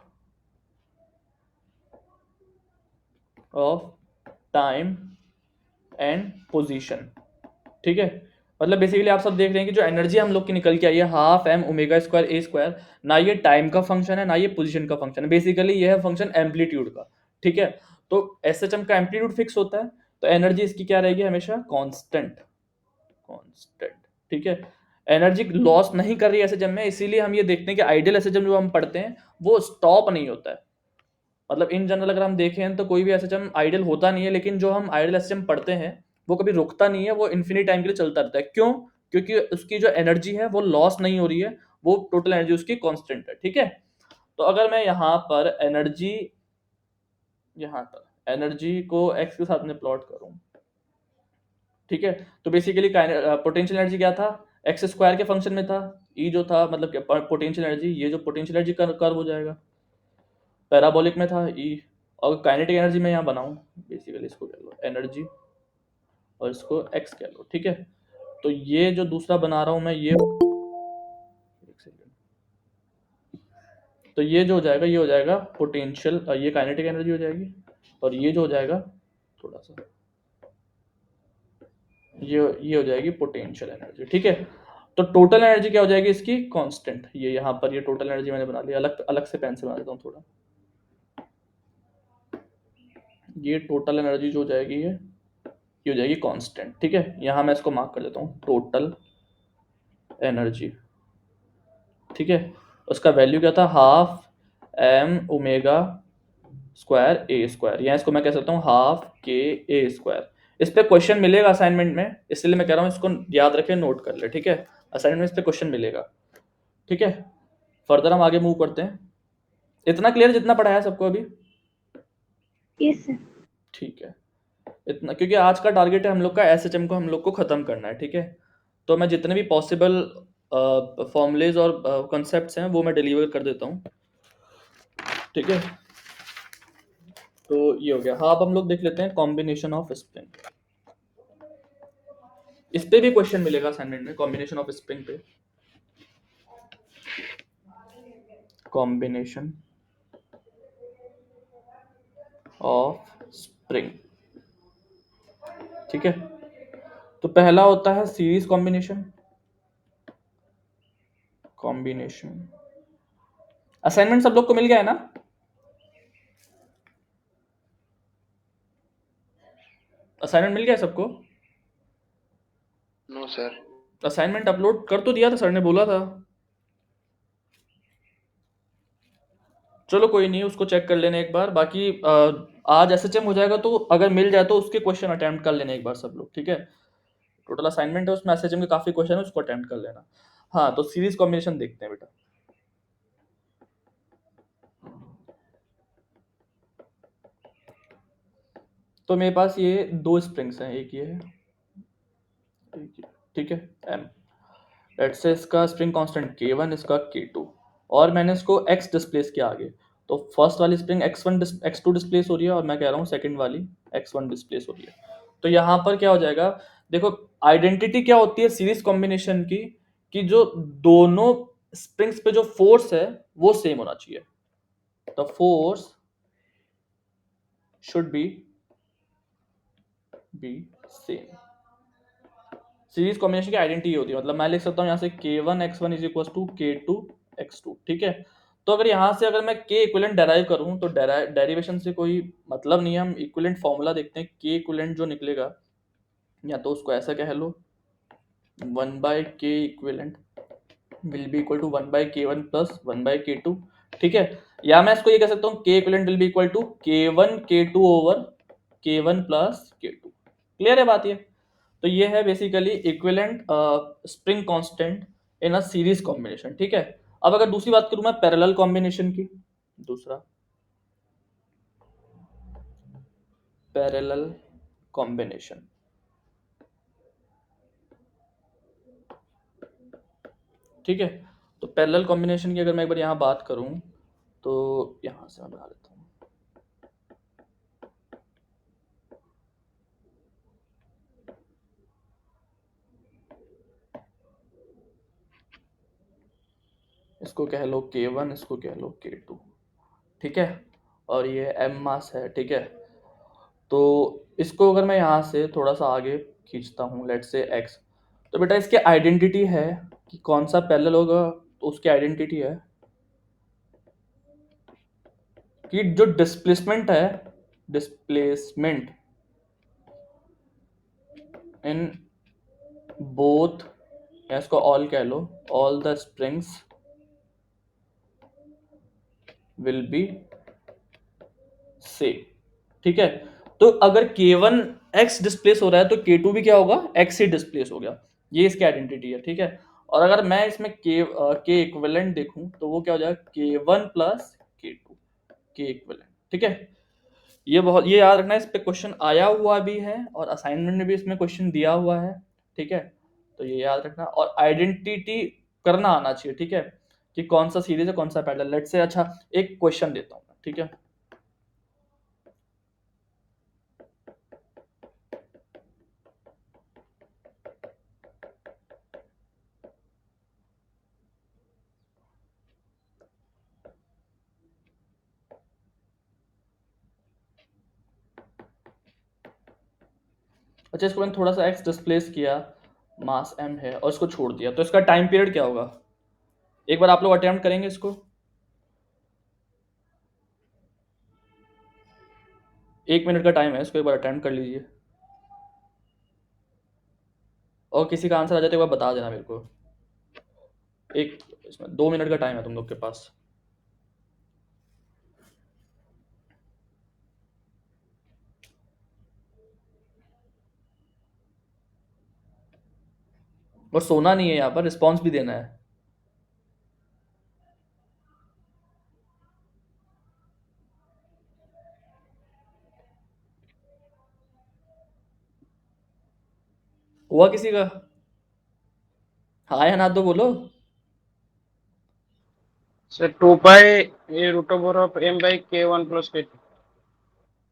time and position. ठीक है, मतलब बेसिकली आप सब देख रहे हैं कि जो एनर्जी हम लोग की निकल के आई है half m omega square a square, ना ये टाइम का फंक्शन है ना ये पोजीशन का फंक्शन है, बेसिकली ये है फंक्शन एम्पलीट्यूड का। ठीक है, तो एसएचएम का एम्पलीट्यूड फिक्स होता है, तो एनर्जी इसकी क्या रहेगी? हमेशा कांस्टेंट। ठीक है, एनर्जी लॉस नहीं कर रही है एसएचएम में, इसीलिए हम ये देखते हैं कि आइडियल एसएचएम जो हम पढ़ते हैं वो स्टॉप नहीं होता है। मतलब इन जनरल अगर हम देखें तो कोई भी एसएचएम आइडियल होता नहीं है, लेकिन जो हम आइडियल एसएचएम पढ़ते हैं वो कभी रुकता नहीं है, वो इन्फिनिट टाइम के लिए चलता रहता है। क्यों? क्योंकि उसकी जो एनर्जी है वो लॉस नहीं हो रही है, वो टोटल एनर्जी उसकी कांस्टेंट है। ठीक है, तो अगर मैं यहाँ पर एनर्जी को एक्स के साथ में प्लॉट करूं, ठीक है, तो बेसिकली पोटेंशियल एनर्जी क्या था? एक्स स्क्वायर के फंक्शन में था। ई जो था मतलब पोटेंशियल एनर्जी, ये जो पोटेंशियल एनर्जी कर्व हो जाएगा, पैराबोलिक में था ई। और काइनेटिक एनर्जी में यहाँ बनाऊं, बेसिकली इसको कह लो एनर्जी और इसको एक्स कह लो। ठीक है, तो ये जो दूसरा बना रहा हूं मैं, ये एक सेकेंड, तो ये जो हो जाएगा ये हो जाएगा पोटेंशियल, ये काइनेटिक एनर्जी हो जाएगी, और ये जो हो जाएगा थोड़ा सा ये हो जाएगी पोटेंशियल एनर्जी, ठीक है। तो टोटल एनर्जी क्या हो जाएगी इसकी, कांस्टेंट। ये यहाँ पर ये टोटल एनर्जी मैंने बना लिया, अलग अलग से पेन से बना देता हूँ थोड़ा। ये टोटल एनर्जी जो हो जाएगी ये हो जाएगी कांस्टेंट, ठीक है। यहाँ मैं इसको मार्क कर देता हूँ टोटल एनर्जी, ठीक है। उसका वैल्यू क्या था, half m omega square a square, या इसको मैं कह सकता हूँ हाफ के ए स्क्वायर। इस पे क्वेश्चन मिलेगा असाइनमेंट में, इसलिए मैं कह रहा हूँ इसको याद रखें, नोट कर ले, ठीक है। असाइनमेंट में इस पे क्वेश्चन मिलेगा, ठीक है। फर्दर हम आगे मूव करते हैं। इतना क्लियर जितना पढ़ाया है सबको अभी? Yes sir. ठीक है, इतना, क्योंकि आज का टारगेट है हम लोग का एसएचएम को हम लोग को खत्म करना है, ठीक है। तो मैं जितने भी पॉसिबल फॉर्मूलेज और कॉन्सेप्ट्स हैं वो मैं डिलीवर कर देता हूँ, ठीक है। तो ये हो गया। हाँ, अब हम लोग देख लेते हैं कॉम्बिनेशन ऑफ स्प्रिंग। इस पे भी क्वेश्चन मिलेगा असाइनमेंट में, कॉम्बिनेशन ऑफ स्प्रिंग पे। कॉम्बिनेशन ऑफ स्प्रिंग, ठीक है। तो पहला होता है सीरीज कॉम्बिनेशन। कॉम्बिनेशन असाइनमेंट सब लोग को मिल गया है ना? असाइनमेंट मिल गया है सबको? No sir. असाइनमेंट अपलोड कर तो दिया था, सर ने बोला था। चलो कोई नहीं, उसको चेक कर लेना एक बार। बाकी आज एसएचएम हो जाएगा, तो अगर मिल जाए तो उसके क्वेश्चन अटेम्प्ट कर लेना एक बार सब लोग, ठीक है। टोटल असाइनमेंट है, उसमें एसएचएम के काफी क्वेश्चन है, उसको अटेम्प्ट कर लेना। हाँ, तो सीरीज कॉम्बिनेशन देखते हैं बेटा। तो मेरे पास ये दो स्प्रिंग्स हैं, एक ये है, एक ये, ठीक है, एम। लेट्स से इसका स्प्रिंग कांस्टेंट K1, इसका K2, और मैंने इसको x डिस्प्लेस किया आगे। तो फर्स्ट वाली स्प्रिंग x1 x2 डिस्प्लेस हो रही है, और मैं कह रहा हूँ सेकंड वाली x1 डिस्प्लेस हो रही है। तो यहाँ पर क्या हो जाएगा, देखो आइडेंटिटी क्या होती है सीरीज कॉम्बिनेशन की, कि जो दोनों स्प्रिंग्स पे जो फोर्स है वो सेम होना चाहिए। The force should be same. Series combination की आइडेंटिटी होती है, मतलब मैं लिख सकता हूँ यहाँ से K1 x1 is equal to K2 x2, ठीक है। तो अगर यहाँ से अगर मैं K इक्विवेलेंट डेराइव करूँ तो डेरिवेशन से कोई मतलब नहीं है, हम इक्विवेलेंट फॉर्मूला देखते हैं। K इक्विवेलेंट जो निकलेगा, या तो उसको ऐसा कह लो, 1/K equivalent will be equal to 1/K1 plus 1/K2, ठीक है। या मैं इसको ये कह सकता हूँ K equivalent will be equal to K1 K2 over K1 plus K2। Clear है बात ये? तो ये है basically equivalent spring constant in a series combination, ठीक है। अब अगर दूसरी बात करूं मैं पैरेलल कॉम्बिनेशन की, दूसरा पैरेलल कॉम्बिनेशन, ठीक है। तो पैरेलल कॉम्बिनेशन की अगर मैं एक बार यहाँ बात करूं, तो यहाँ से मैं बना लेता हूँ। इसको कह लो K1, इसको कह लो K2, ठीक है। और ये m मास है, ठीक है। तो इसको अगर मैं यहाँ से थोड़ा सा आगे खींचता हूँ, लेट से x, तो बेटा इसकी आइडेंटिटी है कि कौन सा पैरेलल होगा, तो उसकी आइडेंटिटी है कि जो डिस्प्लेसमेंट है, डिस्प्लेसमेंट इन बोथ, या इसको ऑल कह लो, all the springs will be same, ठीक है। तो अगर K1 x डिस्प्लेस हो रहा है तो K2 भी क्या होगा, x ही डिस्प्लेस हो गया। ये इसकी आइडेंटिटी है, ठीक है। और अगर मैं इसमें K इक्विवेलेंट देखूं तो वो क्या हो जाएगा, K1 plus K2, K equivalent, ठीक है। ये याद रखना है, इस पे क्वेश्चन आया हुआ भी है और असाइनमेंट में भी इसमें क्वेश्चन दिया हुआ है, ठीक है। तो ये याद रखना, और आइडेंटिटी करना आना चाहिए, ठीक है, कि कौन सा सीरीज है कौन सा पैरेलल। लेट से अच्छा एक क्वेश्चन देता हूँ, ठीक है। अच्छा, इसको मैंने थोड़ा सा एक्स डिस्प्लेस किया, मास m है और इसको छोड़ दिया, तो इसका टाइम पीरियड क्या होगा? एक बार आप लोग अटेम्प्ट करेंगे इसको, 1 मिनट का टाइम है, इसको एक बार अटेम्प्ट कर लीजिए और किसी का आंसर आ जाए तो एक बार बता देना मेरे को। एक इसमें 2 मिनट का टाइम है तुम लोग के पास। और सोना नहीं है, यहाँ पर रिस्पॉन्स भी देना है। हुआ किसी का? हाँ या ना तो बोलो। Sir 2 pi a root over of m by k1 plus k2।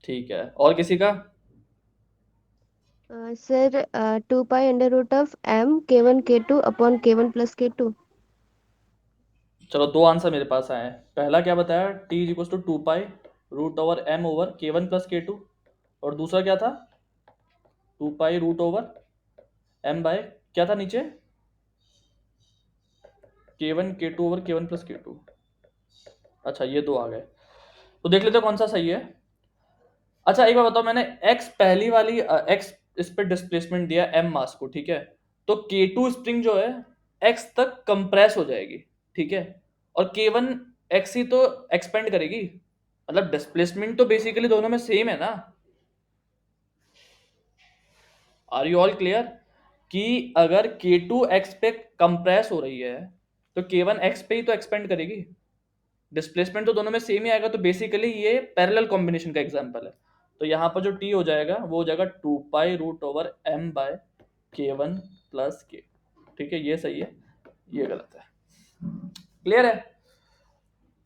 ठीक है, और किसी का? Sir 2 pi under root of m k1 k2 upon k1 plus k2। चलो 2 आंसर मेरे पास आए हैं। पहला क्या बताया? t is equal to 2 pi root over m over k1 plus k2, और दूसरा क्या था? 2 पाई रूट ओवर m बाय क्या था नीचे? k1 k2 over k1 plus k2। अच्छा, ये 2 आ गए, तो देख लेते हैं कौन सा सही है। अच्छा एक बार बताओ, मैंने x पहली वाली x इस पे डिस्प्लेसमेंट दिया m मास को, ठीक है, तो k2 स्प्रिंग जो है x तक कंप्रेस हो जाएगी, ठीक है, और k1 x ही तो एक्सपेंड करेगी, मतलब डिस्प्लेसमेंट तो बेसिकली दोनों में सेम है ना। आर यू ऑल क्लियर कि अगर k2 x पे कंप्रेस हो रही है तो k1 x पे ही तो एक्सपेंड करेगी, डिस्प्लेसमेंट तो दोनों में सेम ही आएगा, तो बेसिकली ये पैरेलल कॉम्बिनेशन का एग्जांपल है। तो यहाँ पर जो t हो जाएगा वो हो जाएगा 2 पाई root over m by k1 plus k। ठीक है, ये सही है, ये गलत है। क्लियर है?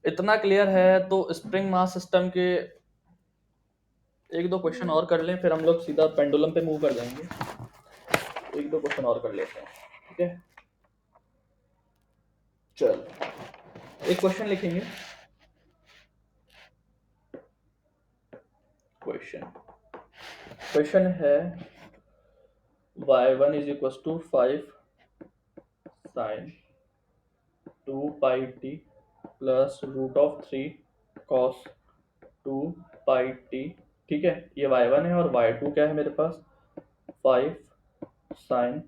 इतना क्लियर है तो स्प्रिंग मास सिस्टम के 1-2 क्वेश्चन और कर लें, फिर हम लोग सीधा पेंडुलम पे मूव कर जाएंगे। 1-2 क्वेश्चन और कर लेते हैं, ठीक है। चल एक क्वेश्चन लिखेंगे। क्वेश्चन है y1 is equal to 5 sine 2 pi t plus root of 3 cos 2 pi t. ठीक है, ये y1 है, और y2 क्या है मेरे पास? 5 sine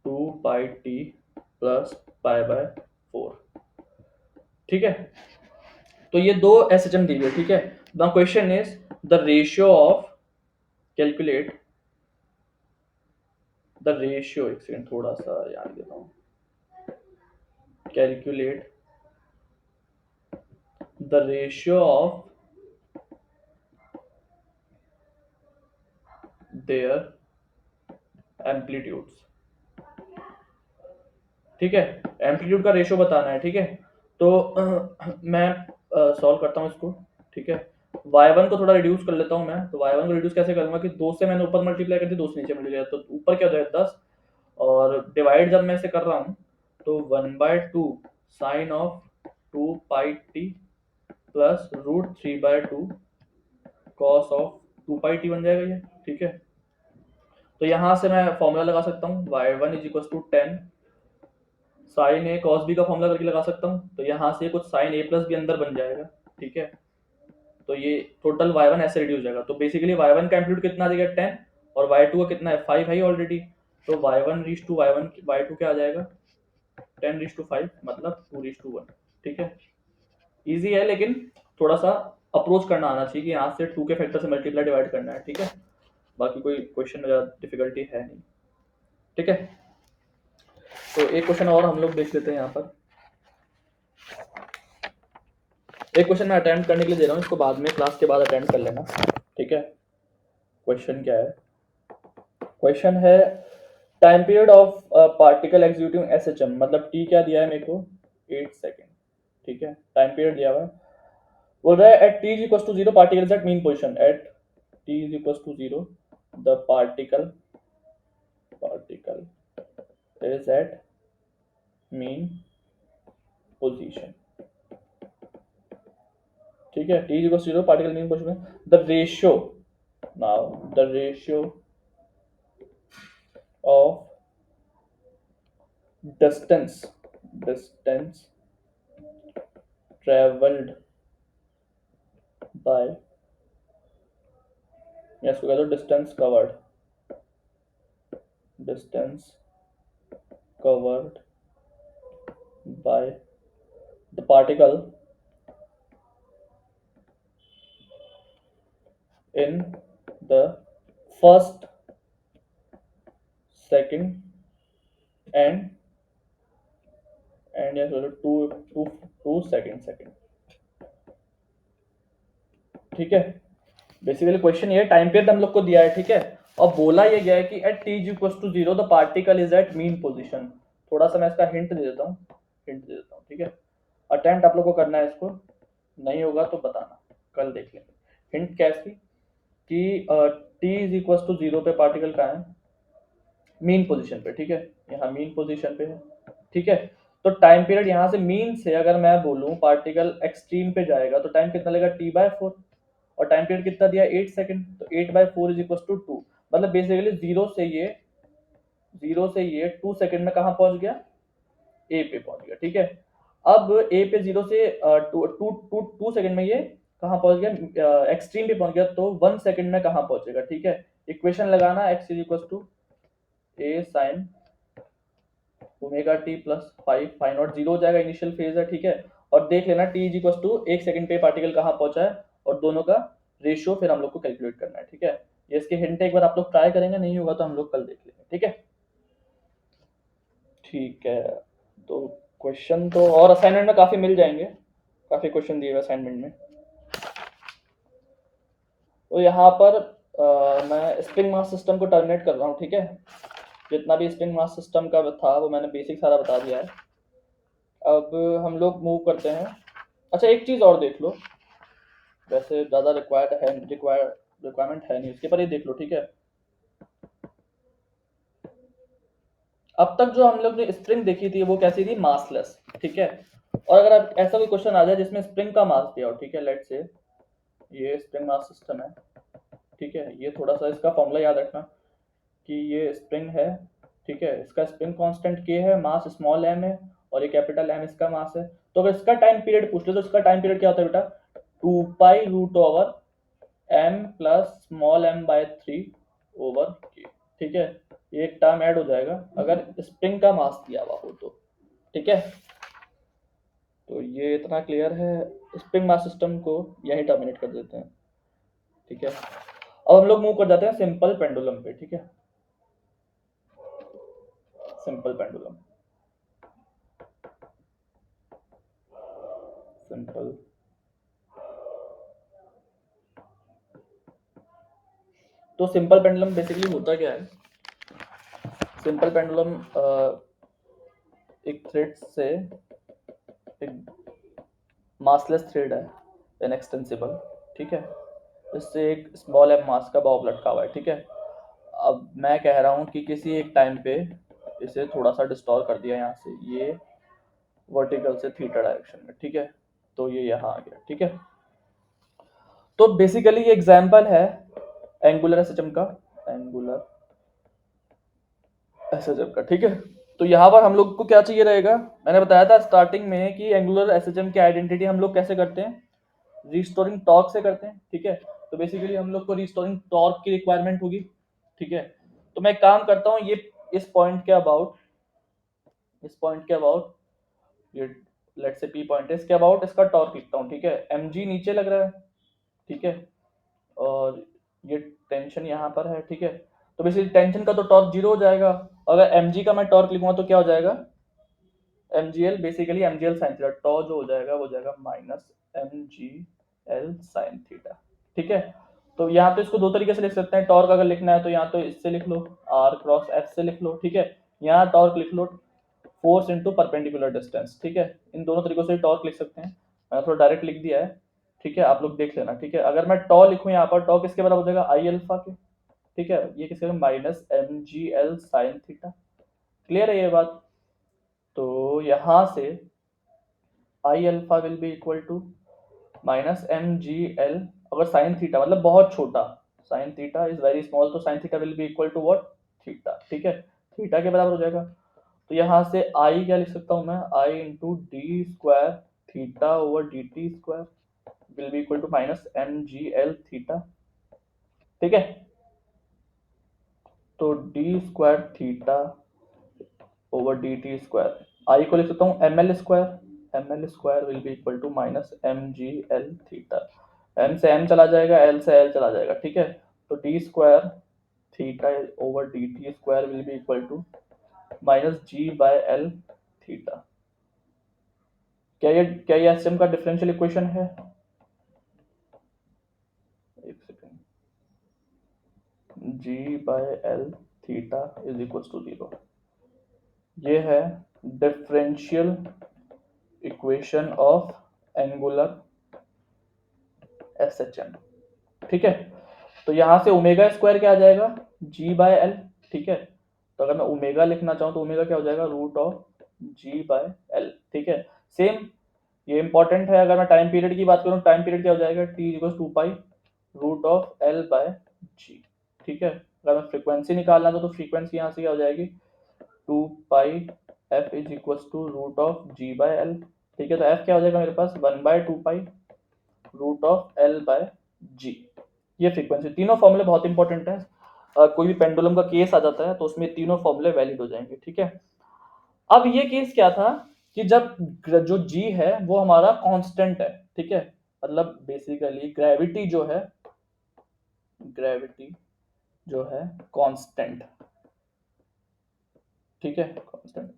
2 pi t plus pi by 4। ठीक है, तो ये दो एसएचएम दी हुई, ठीक है। Now question is the ratio of, calculate the ratio, एक सेकंड थोड़ा सा याद देता हूँ, calculate the ratio of their amplitudes. ठीक है, एम्पलीट्यूड का रेशियो बताना है, ठीक है। तो मैं सॉल्व करता हूँ इसको, ठीक है। y1 को थोड़ा रिड्यूस कर लेता हूँ मैं, तो y1 को रिड्यूस कैसे करूंगा कि 2 से मैंने ऊपर मल्टीप्लाई कर दिया, 2 से नीचे मल्टीप्लाई, तो ऊपर क्या हो जाएगा 10, और डिवाइड जब मैं इसे कर रहा हूँ तो 1/2 sine of 2 pi t plus root 3/2 cos of 2 pi t बन जाएगा ये, ठीक है। तो यहाँ से मैं फॉर्मूला लगा सकता हूँ, y1 is equal to 10 sine a cos b का फॉर्मूला करके लगा सकता हूँ, तो यहाँ से कुछ साइन ए प्लस बी अंदर बन जाएगा, ठीक है। तो ये टोटल y1 ऐसे रिड्यूस हो जाएगा, तो बेसिकली y1 का एम्पलीट्यूड कितना देगा 10, और y2 का कितना है 5 है ऑलरेडी, तो y1 reach to y1 y2 क्या आ जाएगा 10:5, मतलब 2:1। ठीक है, इजी है, लेकिन थोड़ा सा अप्रोच करना आना चाहिए कि यहाँ से 2 के फैक्टर से मल्टीप्लाई डिवाइड करना है, ठीक है। बाकी कोई क्वेश्चन में ज़्यादा डिफिकल्टी है नहीं, ठीक है। तो एक क्वेश्चन और हम लोग देख लेते हैं। यहाँ पर एक क्वेश्चन मैं अटेम्प्ट करने के लिए दे रहा हूँ, इसको बाद में क्लास के बाद अटेम्प्ट कर लेना, ठीक है। क्वेश्चन क्या है? क्वेश्चन है time period of particle executing SHM, मतलब टी क्या दिया है मेरे को 8 सेकेंड, ठीक है। टाइम पीरियड दिया हुआ है, बोल रहा है at t is equal to 0 particle is at mean position, at t is equal to 0 the particle is at mean position, ठीक है। T is equal to 0 particle mean position, the ratio, now the ratio of distance traveled by, या इसको कह दो distance covered by the particle in the first, second and yes, 2 second. ठीक है, basically question ये time period हम लोग को दिया है, ठीक है, और बोला ये गया है कि at t is equal to 0 the particle is at mean position. थोड़ा सा मैं इसका हिंट दे देता हूँ, ठीक है, अटेम्प्ट आप लोग को करना है इसको, नहीं होगा तो बताना, कल देख लेंगे। हिंट कैसी कि t इज इक्वल टू 0 पे पार्टिकल कहाँ है, मीन पोजीशन पे, ठीक है, यहाँ मीन पोजीशन पे है, ठीक है। तो टाइम पीरियड यहाँ से मीन से अगर मैं बोलूँ पार्टिकल एक्सट्रीम पे जाएगा तो टाइम कितना लगेगा t/4, और टाइम पीरियड कितना दिया 8 सेकंड, तो 8/4 इज इक्वल टू 2, मतलब बेसिकली 0 से ये 2 सेकंड में कहाँ पहुंच गया, ए पे पहुंच गया, ठीक है। अब ए पे 0 से 2 सेकंड में ये कहाँ पहुंच गया, एक्सट्रीम पे पहुंच गया, तो 1 सेकंड में कहाँ पहुंचेगा, ठीक है। इक्वेशन लगाना x is equal to a sin omega t plus 5 phi naught 0 हो जाएगा, इनिशियल फेज है, ठीक है। और देख लेना t is equal to 1 second पे पार्टिकल कहाँ पहुंचा है, और दोनों का रेशियो फिर हम लोग को कैलकुलेट करना है, ठीक है। ये इसके हिंट एक बार आप लोग ट्राई करेंगे, नहीं होगा तो हम लोग कल देख लेंगे, ठीक है। ठीक है, तो क्वेश्चन तो और असाइनमेंट में काफी मिल जाएंगे, काफी क्वेश्चन दिए हुए असाइनमेंट में। तो यहाँ पर मैं स्प्रिंग मास सिस्टम को टर्मिनेट कर रहा हूँ, ठीक है। जितना भी स्प्रिंग मास सिस्टम का था वो मैंने बेसिक सारा बता दिया है। अब हम लोग मूव करते हैं। अच्छा, एक चीज़ और देख लो, वैसे ज़्यादा रिक्वायरमेंट है नहीं उसके, पर ये देख लो, ठीक है। अब तक जो हम लोग ने स्प्रिंग देखी थी वो कैसी थी, मासलेस, ठीक है। और अगर अब ऐसा कोई क्वेश्चन आ जाए जिसमें स्प्रिंग का मास दिया हो, ठीक है, लेट्स से ये स्प्रिंग मास सिस्टम है, ठीक है। ये थोड़ा सा इसका फॉर्मूला याद रखना कि ये स्प्रिंग है, ठीक है, इसका स्प्रिंग कांस्टेंट k है, मास स्मॉल m है, और ये कैपिटल M इसका मास है। तो अगर इसका टाइम पीरियड पूछ ले तो इसका टाइम पीरियड क्या होता है बेटा, 2π√m plus small m/3 over k, ठीक है। ये एक टर्म ऐड हो जाएगा अगर स्प्रिंग का मास दिया हुआ हो तो, ठीक है। तो ये इतना क्लियर है, स्प्रिंग मास सिस्टम को यही टर्मिनेट कर देते हैं, ठीक है। अब हम लोग मूव कर जाते हैं सिंपल पेंडुलम पे, ठीक है। सिंपल पेंडुलम, सिंपल तो सिंपल पेंडुलम बेसिकली होता क्या है, सिंपल पेंडुलम एक थ्रेड से, एक मासलेस थ्रेड है, इनएक्सटेंसिबल, ठीक है। इससे एक स्मॉल m मास का बॉब लटका हुआ है, ठीक है। अब मैं कह रहा हूँ कि किसी एक टाइम पे इसे थोड़ा सा डिस्टॉर्ट कर दिया यहाँ से, ये वर्टिकल से थीटा डायरेक्शन में, ठीक है। तो ये यहाँ आ गया, ठीक है। तो बेसिकली ये एग्जाम्पल है एंगुलर एसएचएम का, ठीक है। तो यहाँ पर हम लोग को क्या चाहिए रहेगा, मैंने बताया था स्टार्टिंग में कि एंगुलर एसएचएम की आइडेंटिटी हम लोग कैसे करते हैं, रिस्टोरिंग टॉर्क से करते हैं, ठीक है। तो बेसिकली हम लोग को रिस्टोरिंग टॉर्क की रिक्वायरमेंट होगी, ठीक है। तो मैं काम करता हूँ, ये इस पॉइंट के अबाउट ये लेट्स से पी पॉइंट है, इसके अबाउट इसका टॉर्क लिखता हूँ, ठीक है। mg नीचे लग रहा है, ठीक है, और ये टेंशन यहाँ पर है, ठीक है। तो बेसिकली टेंशन का तो टॉर्क 0 हो जाएगा, अगर mg का मैं टॉर्क लिखूंगा तो क्या हो जाएगा, mgl, basically mgl sine theta, tau जो हो जाएगा वो जाएगा माइनस mgl साइन थीटा, ठीक है। तो यहाँ तो इसको दो तरीके से लिख सकते हैं, टॉर्क अगर लिखना है तो यहाँ तो इससे लिख लो, r क्रॉस f से लिख लो, ठीक है। यहाँ टॉर्क लिख लो फोर्स इनटू परपेंडिकुलर डिस्टेंस, ठीक है। इन दोनों तरीकों से टॉर्क लिख सकते हैं, मैंने थोड़ा डायरेक्ट लिख दिया है, ठीक है, आप लोग देख लेना, ठीक है। अगर मैं टॉ लिखूं यहाँ पर, टॉ किसके बराबर हो जाएगा, आई अल्फा के, ठीक है। ये किसके minus mgl sine theta, clear है ये बात। तो यहाँ से I alpha will be equal to minus mgl, अगर साइन थीटा मतलब बहुत छोटा, sine theta is very small, तो sine theta will be equal to what, theta, ठीक है। थीटा के बराबर हो जाएगा। तो यहाँ से आई क्या लिख सकता हूँ मैं, I into D square theta over D T square will be equal to minus M G L theta. ठीक है, तो D square theta over D T square, I को लिख सकता हूँ M L square will be equal to minus M G L theta. M से M चला जाएगा, एल से एल चला जाएगा। ठीक है, तो D square theta over D T square will be equal to minus g by l theta. क्या ये एसएम का डिफरेंशियल इक्वेशन है? एक सेकेंड, g by l theta is equal to 0, ये है differential equation of angular SHM. ठीक है, तो यहां से ओमेगा स्क्वायर क्या आ जाएगा, जी बाय एल। ठीक है, तो अगर मैं ओमेगा लिखना चाहूँ तो ओमेगा क्या हो जाएगा, root of ji by L. ठीक है, सेम ये इंपॉर्टेंट है। अगर मैं टाइम पीरियड की बात करूँ, टाइम पीरियड क्या हो जाएगा, T equal 2 pi root of L by G. ठीक है, अगर मैं फ्रीक्वेंसी निकालना तो फ्रीक्वेंसी यहाँ से क्या हो जाएगी, 2 pi F is equal to root of ji by L. ठीक है, तो एफ क्या हो जाएगा मेरे पास, 1/2 pi root of L by G. ये फ्रीक्वेंसी, तीनों फॉर्मूले बहुत इंपॉर्टेंट है। कोई भी पेंडुलम का केस आ जाता है तो उसमें तीनों फॉर्मूले वैलिड हो जाएंगे। ठीक है, अब ये केस क्या था कि जब जो जी है वो हमारा कांस्टेंट है। ठीक है, मतलब बेसिकली ग्रेविटी जो है कांस्टेंट। ठीक है, कांस्टेंट।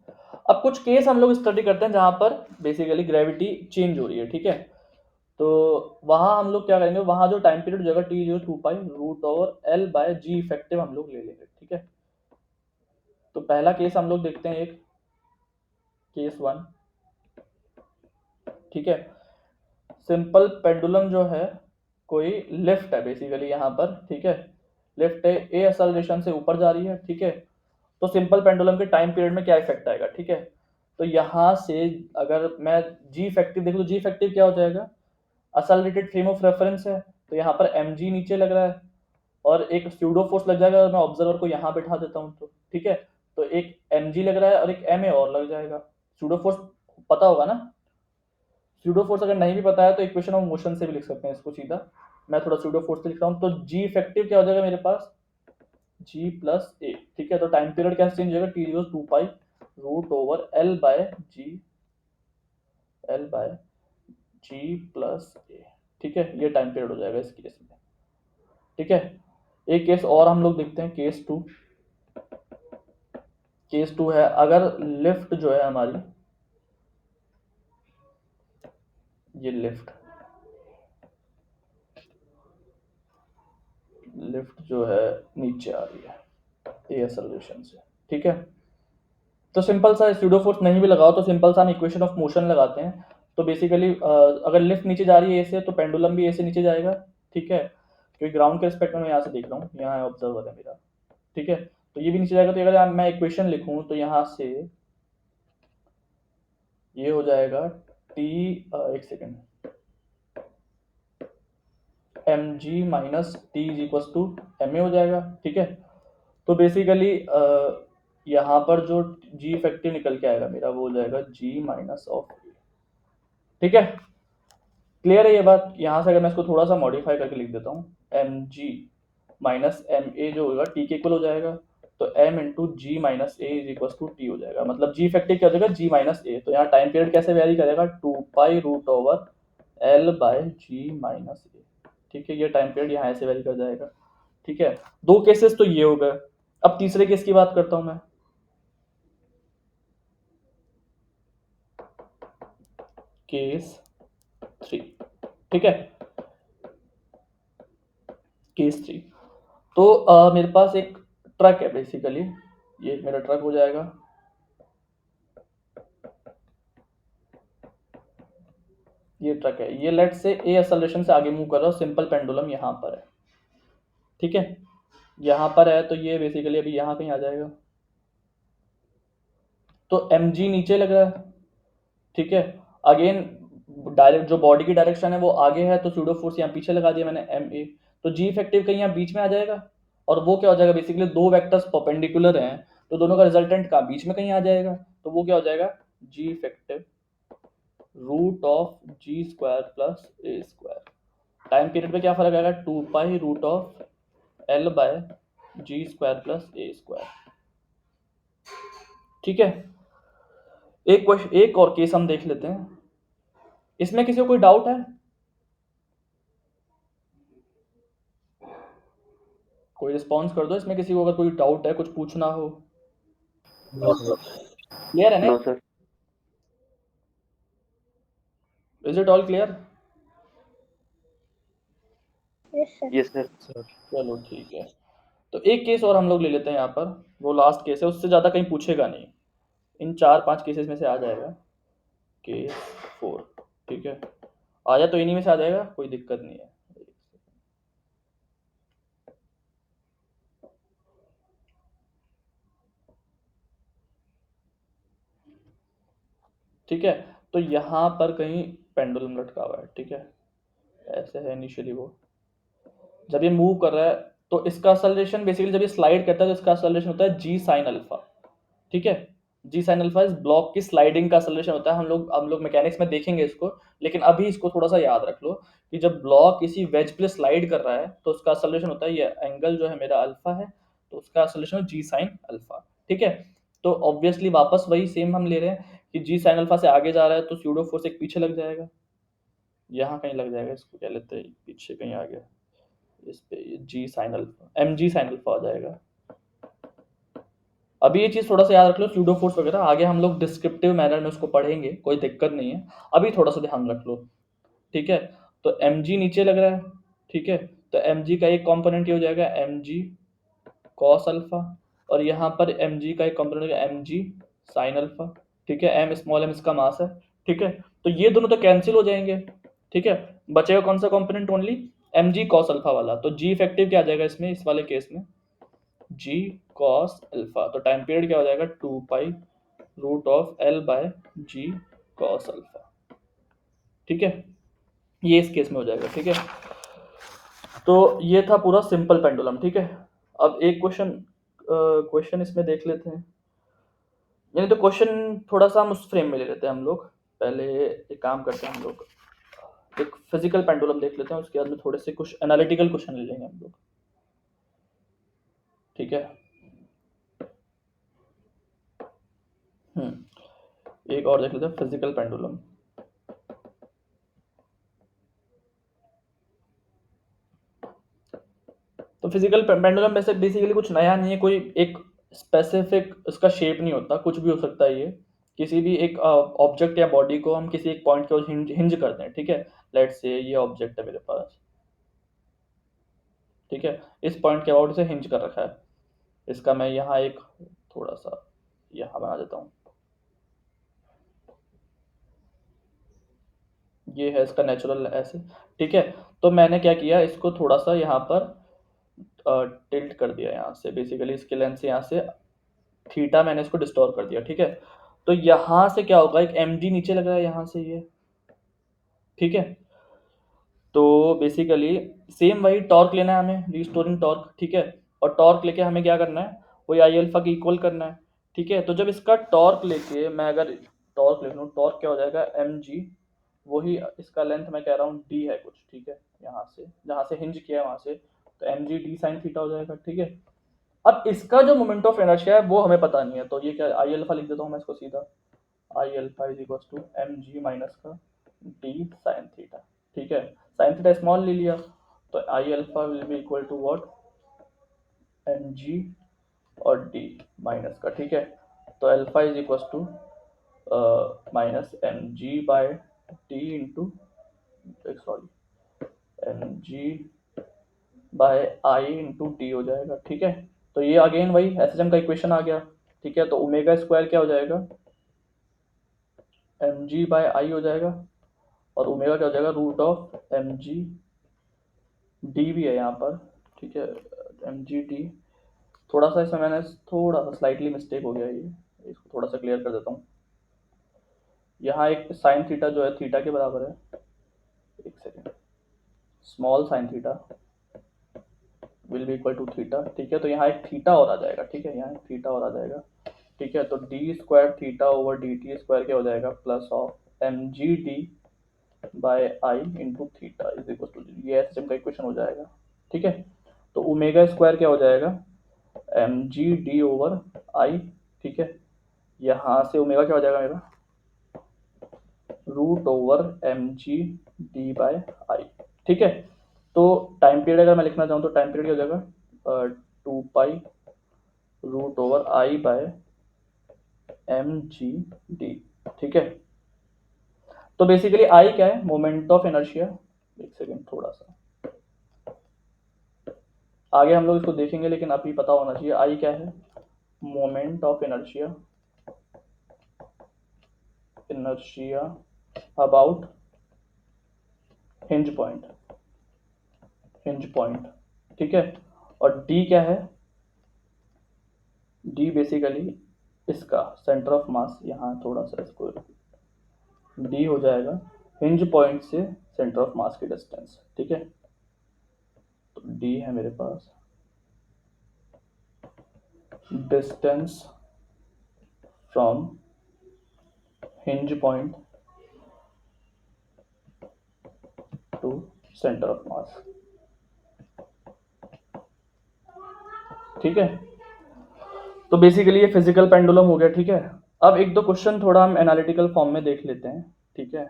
अब कुछ केस हम लोग स्टडी करते हैं जहां पर बेसिकली ग्रेविटी चेंज हो रही है। ठीक है, तो वहां हम लोग क्या करेंगे, वहां जो टाइम पीरियड हो जाएगा टी जो 2 पाई root over L by g effective हम लोग ले लेंगे। ठीक है, तो पहला केस हम लोग देखते हैं, एक केस 1। ठीक है, सिंपल पेंडुलम जो है कोई लिफ्ट है बेसिकली यहाँ पर। ठीक है, लिफ्ट है, ए एक्सेलरेशन से ऊपर जा रही है। ठीक है, तो सिंपल पेंडुलम के टाइम पीरियड में क्या इफेक्ट आएगा। ठीक है, तो यहाँ से अगर मैं जी इफेक्टिव देखूँ तो जी इफेक्टिव क्या हो जाएगा, एक्सेलरेटेड फ्रेम ऑफ रेफरेंस है तो यहाँ पर एम जी नीचे लग रहा है और एक स्यूडो फोर्स लग जाएगा अगर मैं ऑब्जर्वर को यहाँ बैठा देता हूँ तो। ठीक है, तो एक एम जी लग रहा है और एक एम ए और लग जाएगा। स्यूडो फोर्स पता होगा ना, स्यूडो फोर्स अगर नहीं भी पता है तो इक्वेशन ऑफ मोशन से भी लिख सकते हैं इसको सीधा। मैं थोड़ा स्यूडो फोर्स से लिख रहा हूँ, तो जी इफेक्टिव क्या हो जाएगा मेरे पास, जी प्लस ए। ठीक है, तो टाइम पीरियड क्या चेंज हो जाएगा, T equals 2 pi root over L by G plus A. ठीक है, ये टाइम पीरियड हो जाएगा इस केस में। ठीक है, एक केस और हम लोग देखते हैं, केस 2। केस 2 है, अगर लिफ्ट जो है हमारी, ये लिफ्ट जो है नीचे आ रही है ए एक्सेलरेशन से। ठीक है, तो सिंपल सा स्यूडो फोर्स नहीं भी लगाओ तो सिंपल सा हम इक्वेशन ऑफ मोशन लगाते हैं। तो बेसिकली अगर लिफ्ट नीचे जा रही है ए से तो पेंडुलम भी ए से नीचे जाएगा। ठीक है, क्योंकि ग्राउंड के रिस्पेक्ट में मैं यहाँ से देख रहा हूँ, यहाँ ऑब्जर्वर है मेरा। ठीक है, तो ये भी नीचे जाएगा। तो अगर मैं इक्वेशन लिखूँ तो यहाँ से ये हो जाएगा टी, एक सेकेंड, m g minus t is equal to m a हो जाएगा। ठीक है, तो बेसिकली यहाँ पर जो जी इफेक्टिव निकल के आएगा मेरा वो हो जाएगा जी माइनस ऑफ ए। ठीक है, क्लियर है ये बात। यहाँ से अगर मैं इसको थोड़ा सा मॉडिफाई करके लिख देता हूँ, m g minus m a जो होगा टी के इक्वल हो जाएगा, तो m into g minus a is equal to t हो जाएगा। मतलब जी इफेक्टिव क्या हो जाएगा, जी माइनस ए। तो यहाँ टाइम पीरियड कैसे वेरी करेगा, 2 पाई root over L by G minus ए। ठीक है, ये टाइम पीरियड यहाँ ऐसे वेरी कर जाएगा। ठीक है, दो केसेस तो ये हो गए। अब तीसरे केस की बात करता हूं मैं, केस 3। ठीक है, केस 3, तो मेरे पास एक ट्रक है बेसिकली, ये मेरा ट्रक हो जाएगा। ये ट्रक है, ये लेट से ए एक्सेलरेशन से आगे मूव कर रहा है, सिंपल पेंडुलम यहाँ पर है। ठीक है, यहाँ पर है तो ये बेसिकली अभी यहाँ कहीं आ जाएगा, तो एम जी नीचे लग रहा है। ठीक है, अगेन डायरेक्ट जो बॉडी की डायरेक्शन है वो आगे है, तो स्यूडो फोर्स यहाँ पीछे लगा दिया मैंने एम ए, तो जी इफेक्टिव कहीं यहाँ बीच में आ जाएगा और वो क्या हो जाएगा, बेसिकली दो वेक्टर्स परपेंडिकुलर हैं तो दोनों का रिजल्टेंट का बीच में कहीं आ जाएगा, तो वो क्या हो जाएगा, G effective root of G square plus A square. Time period पे क्या फर्क आएगा, 2 पाई root of L by G square plus A square. ठीक है, एक और केस हम देख लेते हैं। इसमें किसी को कोई डाउट है? कोई रिस्पॉन्स कर दो इसमें, किसी को अगर कोई डाउट है, कुछ पूछना हो। क्लियर है ना? No sir. Is it all clear? Yes sir. चलो ठीक है, तो एक केस और हम लोग ले लेते हैं यहाँ पर, वो लास्ट केस है, उससे ज़्यादा कहीं पूछेगा नहीं, इन 4-5 केसेस में से आ जाएगा केस 4। ठीक है, आया तो इन्हीं में से आ जाएगा, कोई दिक्कत नहीं है। ठीक है, तो यहाँ पर कहीं पेंडुलम लटका हुआ है। ठीक है, ऐसे है इनिशियली, वो जब ये मूव कर रहा है तो इसका एक्सेलरेशन बेसिकली जब ये स्लाइड करता है तो इसका एक्सेलरेशन होता है जी साइन अल्फा। ठीक है, जी साइन अल्फा इस ब्लॉक की स्लाइडिंग का एक्सेलरेशन होता है। हम लोग मैकेनिक्स में देखेंगे इसको, लेकिन अभी इसको थोड़ा सा याद रख लो कि जब ब्लॉक किसी वेज पे स्लाइड कर रहा है तो उसका एक्सेलरेशन होता है, ये एंगल जो है मेरा अल्फा है, तो उसका एक्सेलरेशन जी साइन अल्फा। ठीक है, तो ऑब्वियसली वापस वही सेम हम ले रहे हैं कि जी साइन अल्फा से आगे जा रहा है तो स्यूडो फोर्स एक पीछे लग जाएगा, यहाँ कहीं लग जाएगा, इसको क्या लेते हैं, पीछे कहीं आ गया, इस पे G sine alpha, M G sine alpha आ जाएगा। अभी ये चीज़ थोड़ा सा याद रख लो, स्यूडो फोर्स वगैरह आगे हम लोग डिस्क्रिप्टिव मैनर में उसको पढ़ेंगे, कोई दिक्कत नहीं है, अभी थोड़ा सा ध्यान रख लो। ठीक है, तो एम जी नीचे लग रहा है। ठीक है, तो एम जी का एक कॉम्पोनेंट ये हो जाएगा एम जी कॉस अल्फा, और यहाँ पर एम जी का एक कॉम्पोनेंट होगा एम जी साइन अल्फा। ठीक है, एम स्मॉल एम इसका मास है। ठीक है, तो ये दोनों तो कैंसिल हो जाएंगे। ठीक है, बचेगा कौन सा component, only m g cos alpha वाला। तो जी इफेक्टिव क्या आ जाएगा इसमें, इस वाले केस में जी कॉस अल्फा, तो टाइम पीरियड क्या हो जाएगा, 2 पाई root of L by g cos alpha. ठीक है, ये इस केस में हो जाएगा। ठीक है, तो ये था पूरा सिंपल पेंडुलम। ठीक है, अब एक क्वेश्चन इसमें देख लेते हैं, यानी तो क्वेश्चन थोड़ा सा हम उस फ्रेम में ले लेते हैं। हम लोग पहले एक काम करते हैं, हम लोग एक फिजिकल पेंडुलम देख लेते हैं, उसके बाद में थोड़े से कुछ एनालिटिकल क्वेश्चन ले लेंगे हम लोग। ठीक है, एक और देख लेते हैं फिजिकल पेंडुलम। तो फिजिकल पेंडुलम वैसे बेसिकली कुछ नया नहीं है, कोई एक स्पेसिफिक इसका शेप नहीं होता, कुछ भी हो सकता है। ये किसी भी एक ऑब्जेक्ट या बॉडी को हम किसी एक पॉइंट के हिंज करते हैं। ठीक है, लेट्स से ये ऑब्जेक्ट है मेरे पास। ठीक है, इस पॉइंट के अबाउट इसे हिंज कर रखा है, इसका मैं यहाँ एक थोड़ा सा यहाँ बना देता हूँ, ये है इसका नेचुरल ऐसे। ठीक है, तो मैंने क्या किया, इसको थोड़ा सा यहाँ पर टिल्ट कर दिया, यहाँ से बेसिकली इसके लेंथ से यहाँ से थीटा मैंने इसको डिस्टोर कर दिया। ठीक है, तो यहाँ से क्या होगा, एक एम जी नीचे लग रहा है यहाँ से ये। ठीक है, तो बेसिकली सेम वही टॉर्क लेना है हमें, रिस्टोरिंग टॉर्क। ठीक है, और टॉर्क लेके हमें क्या करना है, वही आई अल्फा के इक्वल करना है। ठीक है, तो जब इसका टॉर्क लेके मैं अगर टॉर्क लिख लूँ, टॉर्क क्या हो जाएगा, एम जी, वही इसका लेंथ मैं कह रहा हूँ डी है कुछ। ठीक है, यहाँ से जहाँ से हिंज किया है वहाँ से, तो एम जी डी साइन थीटा हो जाएगा। ठीक है, अब इसका जो मोमेंट ऑफ इनर्शिया है वो हमें पता नहीं है, तो ये क्या, आई अल्फा लिख देता हूँ मैं इसको सीधा, I alpha is equal to m g minus का डी साइन थीटा। ठीक है, साइन थीटा स्मॉल ले लिया, तो I alpha will be equal to what, m g और डी माइनस का। ठीक है, तो alpha is equal to minus M g by d into sorry m g by I into d हो जाएगा। ठीक है, तो ये अगेन वही एसएचएम का इक्वेशन आ गया। ठीक है, तो ओमेगा स्क्वायर क्या हो जाएगा, एम जी बाय आई हो जाएगा, और ओमेगा क्या हो जाएगा, root of m ji d भी है यहाँ पर। ठीक है, एम जी डी, थोड़ा सा इसमें मैंने थोड़ा सा स्लाइटली मिस्टेक हो गया, ये इसको थोड़ा सा क्लियर कर देता हूँ। यहाँ एक साइन थीटा जो है थीटा के बराबर है, एक सेकेंड, small sine theta will be equal to theta, ठीक है। तो यहाँ एक थीटा और आ जाएगा, ठीक है, यहाँ एक थीटा और आ जाएगा, ठीक है। तो D square theta over D T square क्या हो जाएगा, plus of m G D by I into theta is equal to, ये एसएचएम का इक्वेशन हो जाएगा, ठीक है। तो ओमेगा स्क्वायर क्या हो जाएगा, M ji D over I, ठीक है। यहाँ से ओमेगा क्या हो जाएगा मेरा, root over M G D by I, ठीक है। तो टाइम पीरियड अगर मैं लिखना चाहूँ तो टाइम पीरियड क्या हो जाएगा, 2 पाई root over I by m ji d, ठीक है। तो बेसिकली आई क्या है, मोमेंट ऑफ इनर्शिया। एक सेकेंड, थोड़ा सा आगे हम लोग इसको देखेंगे, लेकिन अभी पता होना चाहिए आई क्या है, moment of inertia, inertia about hinge point, hinge point, ठीक है। और डी क्या है, डी बेसिकली इसका सेंटर ऑफ मास, यहाँ थोड़ा सा इसको, डी हो जाएगा हिंज पॉइंट से सेंटर ऑफ मास की डिस्टेंस, ठीक है। तो डी है मेरे पास distance from hinge point to centre of mass, ठीक है। तो बेसिकली ये फिजिकल पेंडुलम हो गया, ठीक है। अब एक दो क्वेश्चन थोड़ा हम एनालिटिकल फॉर्म में देख लेते हैं, ठीक है।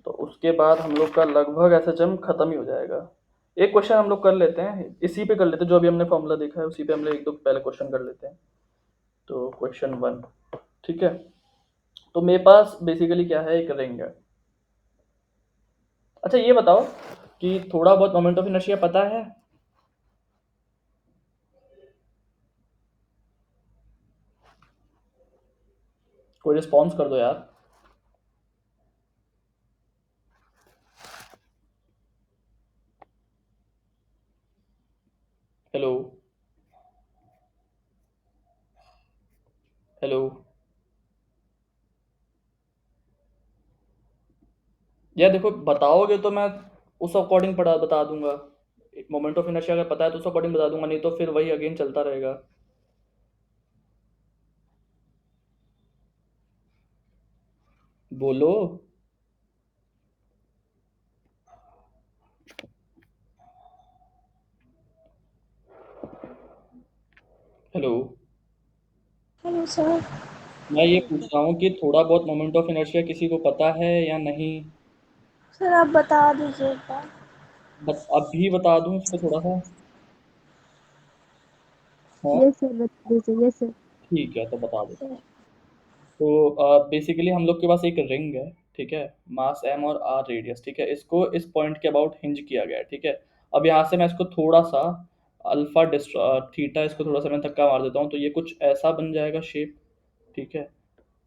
तो उसके बाद हम लोग का लगभग एसएचएम खत्म ही हो जाएगा। एक क्वेश्चन हम लोग कर लेते हैं, इसी पे कर लेते हैं, जो अभी हमने फॉर्मूला देखा है उसी पे हम लोग एक दो पहले क्वेश्चन कर लेते हैं। तो क्वेश्चन 1, ठीक है। तो मेरे पास बेसिकली क्या है, एक रिंग है। अच्छा ये बताओ कि थोड़ा बहुत मोमेंट ऑफ इनर्शिया पता है, कोई रिस्पॉन्स कर दो यार। हेलो हेलो, यार देखो बताओगे तो मैं उस अकॉर्डिंग बता दूंगा। मोमेंट ऑफ इनर्शिया अगर पता है तो उस अकॉर्डिंग बता दूंगा, नहीं तो फिर वही अगेन चलता रहेगा। बोलो। Hello, hello sir. मैं ये पूछ रहा हूँ कि थोड़ा बहुत मोमेंट ऑफ इनर्शिया किसी को पता है या नहीं। सर आप बता दीजिए एक बार। अभी बता दूं उसको थोड़ा सा, हाँ यस सर, बता दीजिए। Yes sir. ठीक है, तो बता देता हूँ। तो बेसिकली हम लोग के पास एक रिंग है, ठीक है, मास m और r रेडियस, ठीक है। इसको इस पॉइंट के अबाउट हिंज किया गया है, ठीक है। अब यहाँ से मैं इसको थोड़ा सा अल्फा थीटा, इसको थोड़ा सा मैं धक्का मार देता हूँ, तो ये कुछ ऐसा बन जाएगा शेप, ठीक है,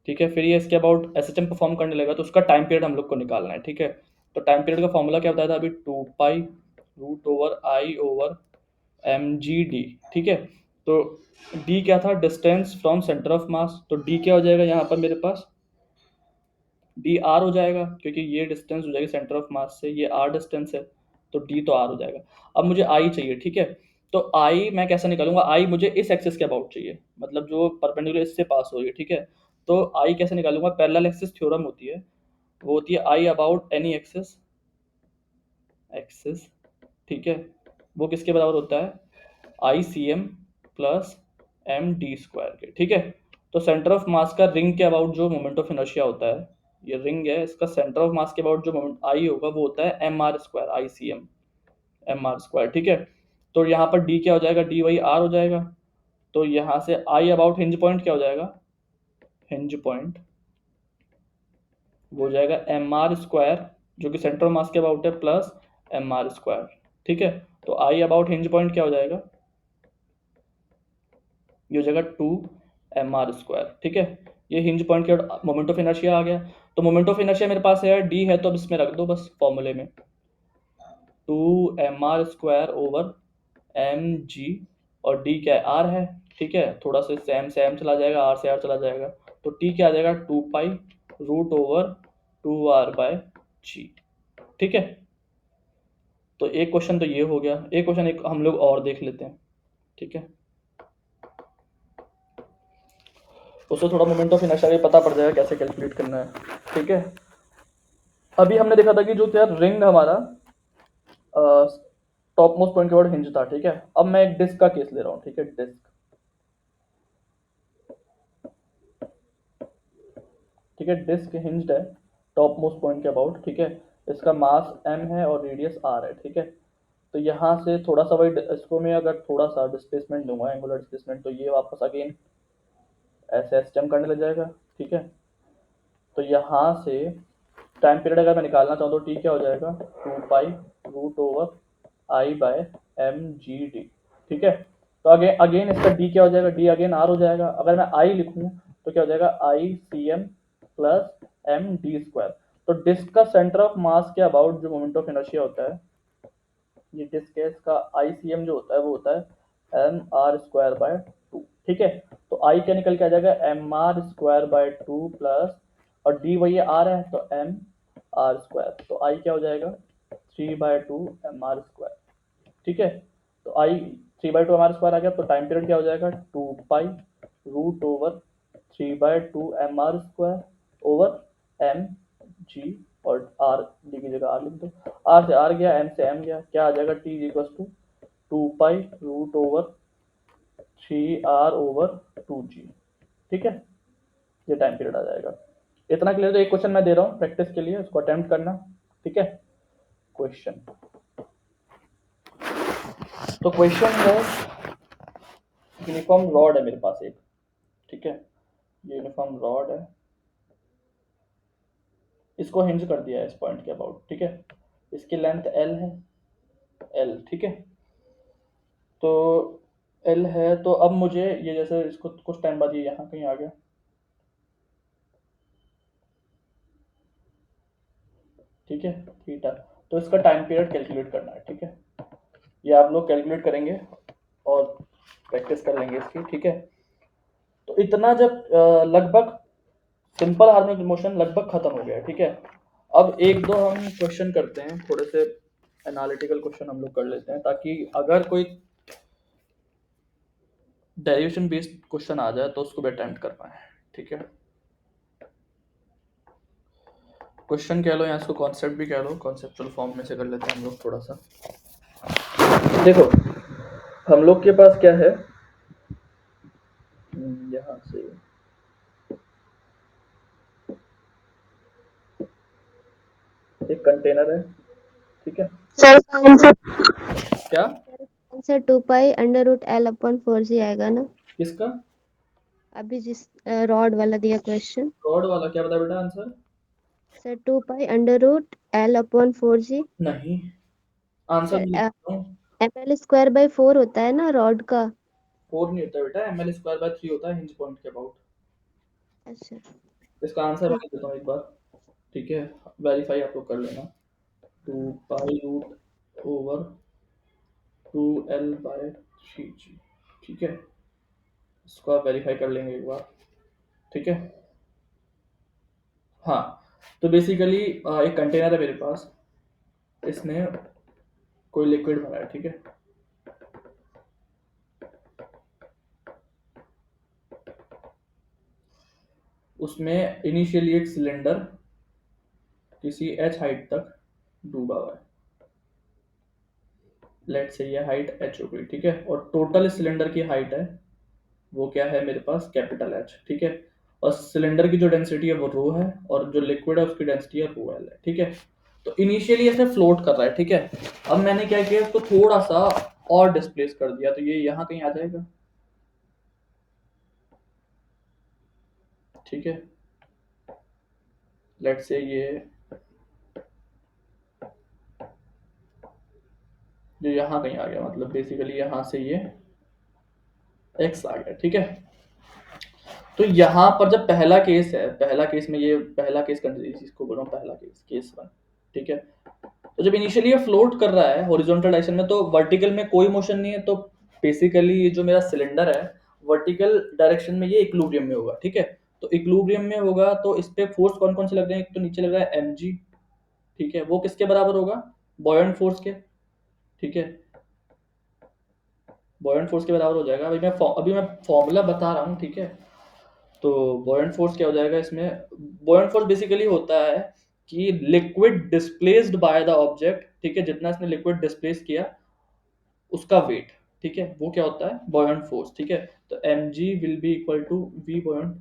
ठीक है। फिर ये इसके अबाउट एसएचएम परफॉर्म करने लगेगा, तो उसका टाइम पीरियड हम लोग को निकालना है, ठीक है। तो टाइम पीरियड का फॉर्मूला क्या बताया था अभी, 2 पाई root over I over M G d, ठीक है। तो डी क्या था, distance from centre of mass, तो डी क्या हो जाएगा यहाँ पर मेरे पास, डी आर हो जाएगा, क्योंकि ये डिस्टेंस हो जाएगी सेंटर ऑफ मास से, ये आर डिस्टेंस है, तो डी तो आर हो जाएगा। अब मुझे आई चाहिए, ठीक है। तो आई मैं कैसे निकालूंगा, आई मुझे इस एक्सिस के अबाउट चाहिए, मतलब जो परपेंडिकुलर इससे पास हो रही है, ठीक है। तो आई कैसे निकालूंगा, पैरेलल एक्सिस थ्योरम होती है, वो होती है I about any axis, axis, ठीक है। वो किसके बराबर होता है, I C M plus M D square के, ठीक है। तो सेंटर ऑफ मास का रिंग के अबाउट जो मोमेंट ऑफ इनर्शिया होता है, ये रिंग है, इसका सेंटर ऑफ मास के अबाउट जो मोमेंट आई होगा वो होता है एम आर स्क्वायर, आई सी एम आर स्क्वायर, ठीक है। तो यहाँ पर डी क्या हो जाएगा, डी वाई आर हो जाएगा। तो यहाँ से आई अबाउट हिंज पॉइंट क्या हो जाएगा, हिंज पॉइंट वो हो जाएगा एम आर स्क्वायर, जो कि सेंटर ऑफ मास के अबाउट है, प्लस एम आर स्क्वायर, ठीक है। तो आई अबाउट हिंज पॉइंट क्या हो जाएगा, ये हो जाएगा 2 mr², ठीक है। ये हिंज पॉइंट के मोमेंट ऑफ इनर्शिया आ गया। तो मोमेंट ऑफ इनर्शिया मेरे पास है डी है, तो अब इसमें रख दो बस फॉर्मूले में 2 mr² ओवर एम जी, और डी क्या है, आर है, ठीक है। थोड़ा सा से एम चला जाएगा, आर से आर चला जाएगा, तो टी क्या आ जाएगा, 2 पाई root over 2r by G, ठीक है। तो एक क्वेश्चन तो ये हो गया, एक क्वेश्चन एक हम लोग और देख लेते हैं, ठीक है। उससे थोड़ा मोमेंट ऑफ इनर्शिया भी पता पड़ जाएगा कैसे कैलकुलेट करना है, ठीक है। अभी हमने देखा था कि जो यार रिंग हमारा टॉप मोस्ट पॉइंट के बाद हिंज था, ठीक है। अब मैं एक डिस्क का केस ले रहा हूँ, ठीक है। डिस्क, ठीक है, डिस्क हिंज्ड है टॉप मोस्ट पॉइंट के अबाउट, ठीक है। इसका मास m है और रेडियस r है, ठीक है। तो यहाँ से थोड़ा सा वही इसको मैं अगर थोड़ा सा डिस्प्लेसमेंट दूंगा, एंगुलर डिस्प्लेसमेंट, तो ये वापस अगेन ऐसे एस्टेम करने लग जाएगा, ठीक है। तो यहाँ से टाइम पीरियड अगर मैं निकालना चाहूँ तो t क्या हो जाएगा, 2π√i/mgd, ठीक है। तो अगेन इसका d क्या हो जाएगा, d अगेन r हो जाएगा। अगर मैं i लिखूँ तो क्या हो जाएगा, ICM प्लस md²। तो डिस्क का सेंटर ऑफ मास के अबाउट जो मोमेंट ऑफ इनर्शिया होता है, ये डिस्क है, इसका ICM जो होता है वो होता है mr²/2, ठीक है। तो I क्या निकल के आ जाएगा, mr²/2 प्लस, और d वही r है तो mr², तो I क्या हो जाएगा, 3/2 mr², ठीक है। तो I 3/2 mr² आ गया। तो टाइम पीरियड क्या हो जाएगा, 2π√3/2 mr² ओवर mg, और r d की जगह r लिख दो। r से r गया, m से m गया, क्या आ जाएगा, t इक्वल्स टू 2π√3r/2g, ठीक है। ये टाइम पीरियड आ जाएगा। इतना क्लियर। तो एक क्वेश्चन मैं दे रहा हूँ प्रैक्टिस के लिए, उसको अटेम्प्ट करना, ठीक है। क्वेश्चन, तो क्वेश्चन है, यूनिफॉर्म रॉड है मेरे पास एक, ठीक है। ये यूनिफॉर्म रॉड है, इसको हिंज कर दिया है इस पॉइंट के अबाउट, ठीक है। इसकी लेंथ l है, l, ठीक है। तो l है, तो अब मुझे ये जैसे इसको कुछ टाइम बाद ये यहाँ कहीं आ गया, ठीक है, थीटा। तो इसका टाइम पीरियड कैलकुलेट करना है, ठीक है। ये आप लोग कैलकुलेट करेंगे और प्रैक्टिस कर लेंगे इसकी, ठीक है। तो इतना जब लगभग सिंपल हार्मोनिक मोशन लगभग खत्म हो गया, ठीक है। अब एक दो हम क्वेश्चन करते हैं, थोड़े से एनालिटिकल क्वेश्चन हम लोग कर लेते हैं, ताकि अगर कोई डेरिवेशन बेस्ड क्वेश्चन आ जाए तो उसको भी अटेम्प्ट कर पाए, ठीक है। क्वेश्चन कह लो या इसको कॉन्सेप्ट भी कह लो, कॉन्सेप्चुअल फॉर्म में से कर लेते हैं हम लोग थोड़ा सा। देखो हम लोग के पास क्या है, यहाँ से एक कंटेनर है, ठीक है। सर क्या, आंसर 2π√L/4g आएगा ना, किसका, अभी जिस रॉड वाला दिया क्वेश्चन। रॉड वाला क्या बता बेटा आंसर, सर 2π√L/4g। नहीं आंसर सर नहीं, ml²/4 होता है ना रॉड का। 4 नहीं होता बेटा, ml²/3 होता है हिंज पॉइंट के अबाउट। अच्छा, इसका आंसर मैं देता हूँ एक बार, ठीक है, वेरीफाई आप लोग कर लेना। 2π√2L/3g, ठीक है। इसको आप वेरीफाई कर लेंगे एक बार, ठीक है। हाँ, तो बेसिकली एक कंटेनर है मेरे पास, इसमें कोई लिक्विड भरा है, ठीक है। उसमें इनिशियली एक सिलेंडर किसी h हाइट तक डूबा हुआ है, लेट से ये हाइट h हो गई, ठीक है। और टोटल सिलेंडर की हाइट है वो क्या है मेरे पास, कैपिटल H, ठीक है। और सिलेंडर की जो डेंसिटी है वो रो है, और जो लिक्विड है उसकी डेंसिटी है रो एल है, ठीक है। तो इनिशियली ऐसे फ्लोट कर रहा है, ठीक है। अब मैंने क्या किया, इसको थोड़ा सा और डिस्प्लेस कर दिया, तो ये यहाँ कहीं आ जाएगा, ठीक है। लेट से ये जो यहाँ कहीं आ गया, मतलब बेसिकली यहाँ से ये x आ गया, ठीक है। तो यहाँ पर जब पहला केस है, पहला केस में ये पहला केस इसको बोल रहा हूँ पहला केस, केस 1, ठीक है। तो जब इनिशियली ये फ्लोट कर रहा है हॉरिजॉन्टल डायरेक्शन में, तो वर्टिकल में कोई मोशन नहीं है, तो बेसिकली ये जो मेरा सिलेंडर है वर्टिकल डायरेक्शन में ये इक्विलिब्रियम में होगा, ठीक है। तो इक्विलिब्रियम में होगा तो इस पे फोर्स कौन कौन से लग रहे हैं, एक तो नीचे लग रहा है mg, ठीक है। वो किसके बराबर होगा, बॉयंट फोर्स के, ठीक है, बॉयंट फोर्स के बराबर हो जाएगा। अभी मैं फॉर्मूला बता रहा हूँ, ठीक है। तो बॉयंट फोर्स क्या हो जाएगा इसमें, बॉयंट फोर्स बेसिकली होता है कि liquid displaced by the object, ठीक है, जितना इसने लिक्विड डिस्प्लेस किया उसका वेट, ठीक है, वो क्या होता है बॉयंट फोर्स, ठीक है। तो mg will be equal to v buoyant,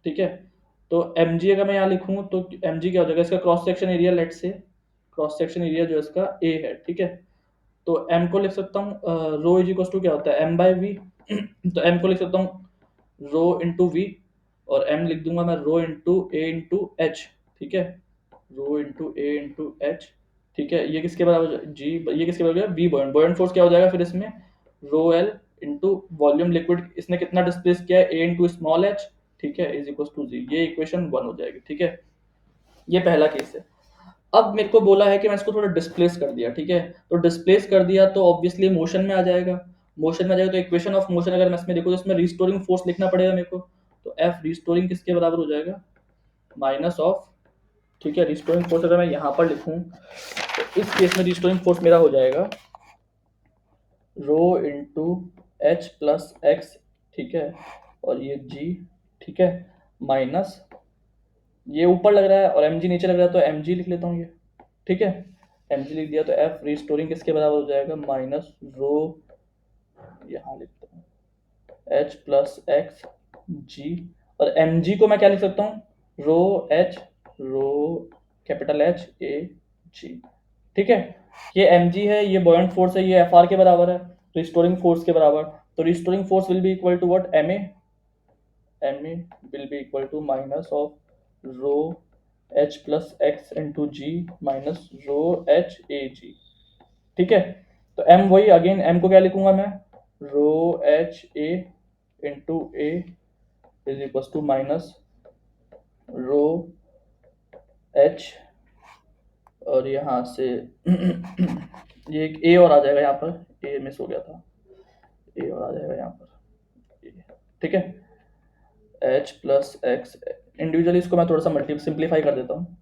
ठीक है। तो mg अगर मैं यहाँ लिखूं तो mg क्या हो जाएगा, इसका क्रॉस सेक्शन एरिया, लेट से क्रॉस सेक्शन एरिया जो इसका a है, ठीक है। तो m को लिख सकता हूँ रो इज इक्वल टू क्या होता है m बाई वी तो m को लिख सकता हूँ रो इंटू वी, और m लिख दूंगा मैं rho into A into H, ठीक है, rho into A into H, ठीक है। ये किसके बराबर जी, ये किसके बराबर वी बॉयंट, बॉयंट फोर्स क्या हो जाएगा फिर इसमें rho L into volume liquid, इसने कितना डिस्प्लेस किया है ए इंटू स्मॉल एच, ठीक है, इज इक्वल टू जी। ये इक्वेशन 1 हो जाएगी, ठीक है। ये पहला केस है। अब मेरे को बोला है कि मैं इसको थोड़ा डिस्प्लेस कर दिया, ठीक है। तो डिस्प्लेस कर दिया तो ऑब्वियसली मोशन में आ जाएगा, मोशन में आ जाएगा। तो इक्वेशन ऑफ मोशन अगर मैं इसमें देखूँ तो इसमें रिस्टोरिंग फोर्स लिखना पड़ेगा मेरे को। तो एफ रिस्टोरिंग किसके बराबर हो जाएगा, माइनस ऑफ, ठीक है, रिस्टोरिंग फोर्स अगर मैं यहाँ पर लिखूँ तो इस केस में रिस्टोरिंग फोर्स मेरा हो जाएगा रो इंटू एच प्लस एक्स, ठीक है, और ये जी, ठीक है, माइनस ये ऊपर लग रहा है और mg नीचे लग रहा है तो mg लिख लेता हूँ ये, ठीक है, mg लिख दिया। तो f रिस्टोरिंग किसके बराबर हो जाएगा, माइनस रो, यहाँ लिखता हूँ h प्लस एक्स जी, और mg को मैं क्या लिख सकता हूँ rho h, rho capital H A G, ठीक है। ये mg है, ये बॉयंट फोर्स है, ये fr के बराबर है, रिस्टोरिंग फोर्स के बराबर। तो restoring force will be equal to what, ma will be equal to minus of rho h plus x into g minus rho h a जी, ठीक है। तो m वही अगेन, m को क्या लिखूंगा मैं rho h a into a is equal to minus rho h, और यहाँ से ये एक a और आ जाएगा, यहाँ पर a मिस हो गया था, a और आ जाएगा यहाँ पर, ठीक है, h प्लस एक्स। इंडिविजुअली इसको मैं थोड़ा सा सिंप्लीफाई कर देता हूँ।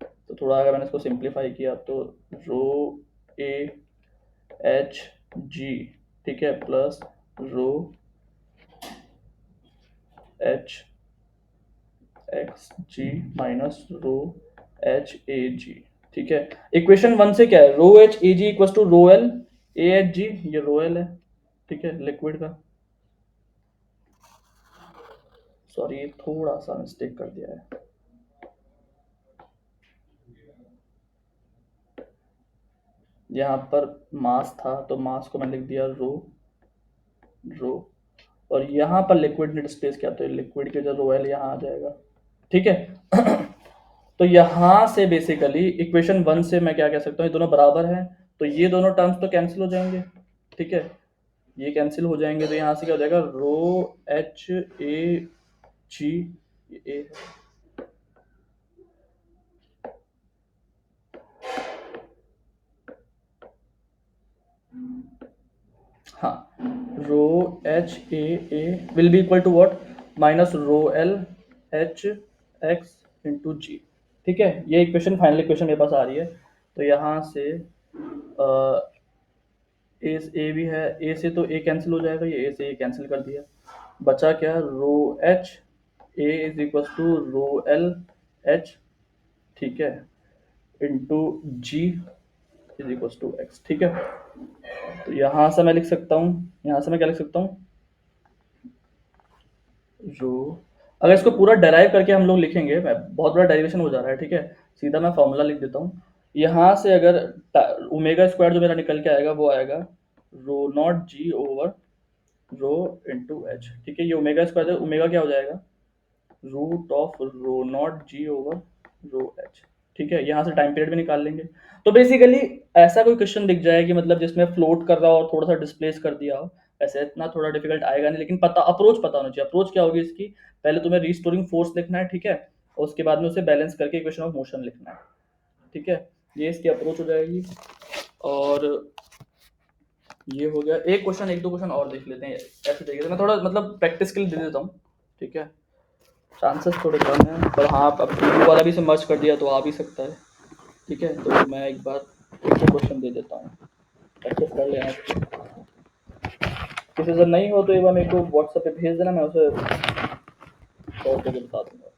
तो थोड़ा अगर मैंने इसको सिंप्लीफाई किया तो रो ए एच जी, ठीक है, plus rho H X ji minus rho H A जी, ठीक है। इक्वेशन 1 से क्या है, rho H A G equal to rho L A H G, ये रो एल है, ठीक है, लिक्विड का। सॉरी थोड़ा सा मिस्टेक कर दिया है, यहाँ पर मास था तो मास को मैंने लिख दिया रो, और यहाँ पर लिक्विड ने डिस्प्लेस किया तो लिक्विड के जो रो एल यहाँ आ जाएगा, ठीक है। तो यहाँ से बेसिकली इक्वेशन 1 से मैं क्या कह सकता हूँ, ये दोनों बराबर हैं तो ये दोनों टर्म्स तो कैंसिल हो जाएंगे, ठीक है, ये कैंसिल हो जाएंगे। तो यहाँ से क्या हो जाएगा रो एच ए जी, ए हाँ, rho H A will be equal to what, minus rho L H X into G, ठीक है। ये इक्वेशन फाइनल इक्वेशन मेरे पास आ रही है। तो यहाँ से ए भी है, ए से तो ए कैंसिल हो जाएगा, ये ए से ए कैंसिल कर दिया, बचा क्या rho H A is equal to rho L H, ठीक है, into G is equal to X, ठीक है। तो यहाँ से मैं लिख सकता हूँ, यहाँ से मैं क्या लिख सकता हूँ रो, अगर इसको पूरा डेराइव करके हम लोग लिखेंगे, बहुत बड़ा डेरिवेशन हो जा रहा है, ठीक है, सीधा मैं फॉर्मूला लिख देता हूँ। यहाँ से अगर ओमेगा स्क्वायर जो मेरा निकल के आएगा वो आएगा रो नॉट जी ओवर रो इंटू एच, ठीक है। ये ओमेगा स्क्वायर है, ओमेगा क्या हो जाएगा root of rho naught ji over rho h, ठीक है। यहाँ से टाइम पीरियड भी निकाल लेंगे। तो बेसिकली ऐसा कोई क्वेश्चन दिख जाए कि मतलब जिसमें फ्लोट कर रहा हो और थोड़ा सा डिस्प्लेस कर दिया हो, ऐसे इतना थोड़ा डिफिकल्ट आएगा नहीं, लेकिन अप्रोच पता होना चाहिए। अप्रोच क्या होगी इसकी, पहले तुम्हें रिस्टोरिंग फोर्स लिखना है, ठीक है, और उसके बाद में उसे बैलेंस करके इक्वेशन ऑफ मोशन लिखना है, ठीक है। ये इसकी अप्रोच हो जाएगी। और ये हो गया एक क्वेश्चन, एक दो क्वेश्चन और देख लेते हैं ऐसे तरीके से, मैं थोड़ा मतलब प्रैक्टिस के लिए दे देता हूँ, ठीक है, चांसेस थोड़े कम हैं, पर हाँ अब वाला भी से मर्ज कर दिया तो आ भी सकता है, ठीक है। तो मैं एक बार एक क्वेश्चन दे देता हूँ, एक्सेस कर लेना। किसी से नहीं हो तो एक बार मेरे को व्हाट्सएप पे भेज देना, मैं उसे सॉल्व करके बता दूंगा।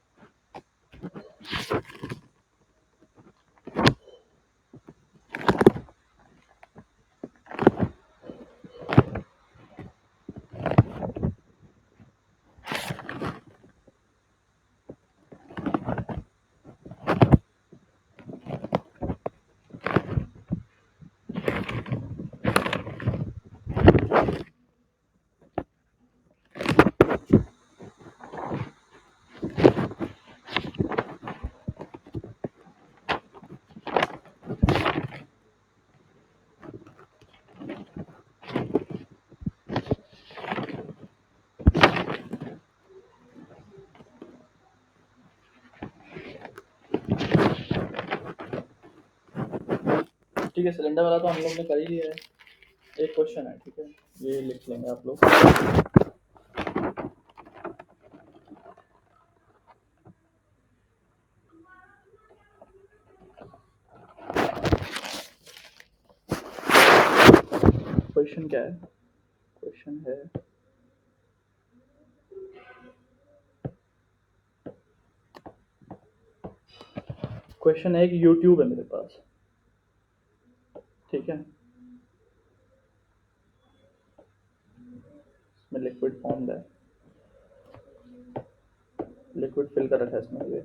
ठीक है, सिलेंडर वाला तो हम लोग ने कर ही लिया है। एक क्वेश्चन है, ठीक है, ये लिख लेंगे आप लोग। क्वेश्चन क्या है? क्वेश्चन है एक यूट्यूब है मेरे पास, ठीक है, इसमें लिक्विड फॉर्म है, लिक्विड फिल कर रखा है इसमें ये।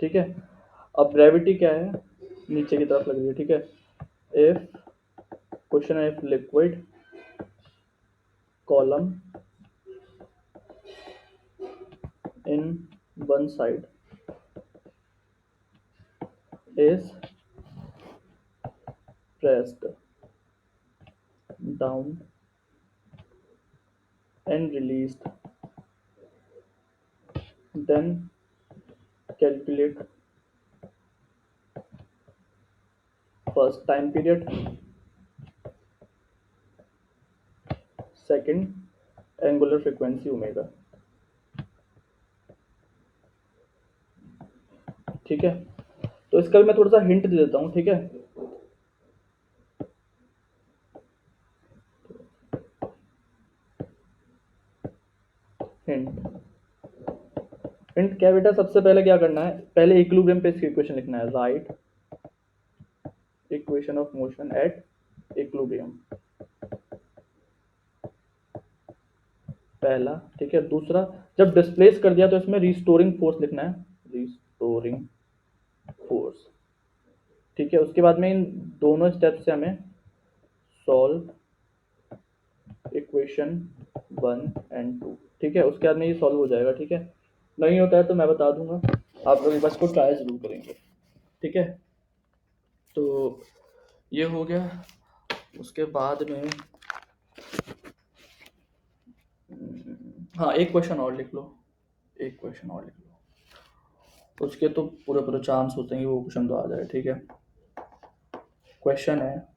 ठीक है, अब ग्रेविटी क्या है, नीचे की तरफ लग रही है, ठीक है। इफ क्वेश्चन है, if liquid column in one side is pressed down and released, then calculate first time period, second angular frequency omega। ठीक है, तो इसका मैं थोड़ा सा हिंट दे देता हूँ, ठीक है। हिंट क्या बेटा, सबसे पहले क्या करना है, पहले इक्विलिब्रियम पे इसकी इक्वेशन लिखना है, right equation of motion at equilibrium, पहला, ठीक है। दूसरा, जब डिस्प्लेस कर दिया तो इसमें रिस्टोरिंग फोर्स लिखना है, रिस्टोरिंग फोर्स, ठीक है। उसके बाद में इन दोनों स्टेप से हमें सॉल्व इक्वेशन 1 एंड 2, ठीक है। उसके बाद में ये सॉल्व हो जाएगा, ठीक है। नहीं होता है तो मैं बता दूंगा, आप लोग बस को ट्राई जरूर करेंगे, ठीक है। तो ये हो गया। उसके बाद में हाँ, एक क्वेश्चन और लिख लो, एक क्वेश्चन और लिख लो, उसके तो पूरे पूरे चांस होते हैं कि वो क्वेश्चन तो आ जाए, ठीक है। क्वेश्चन है,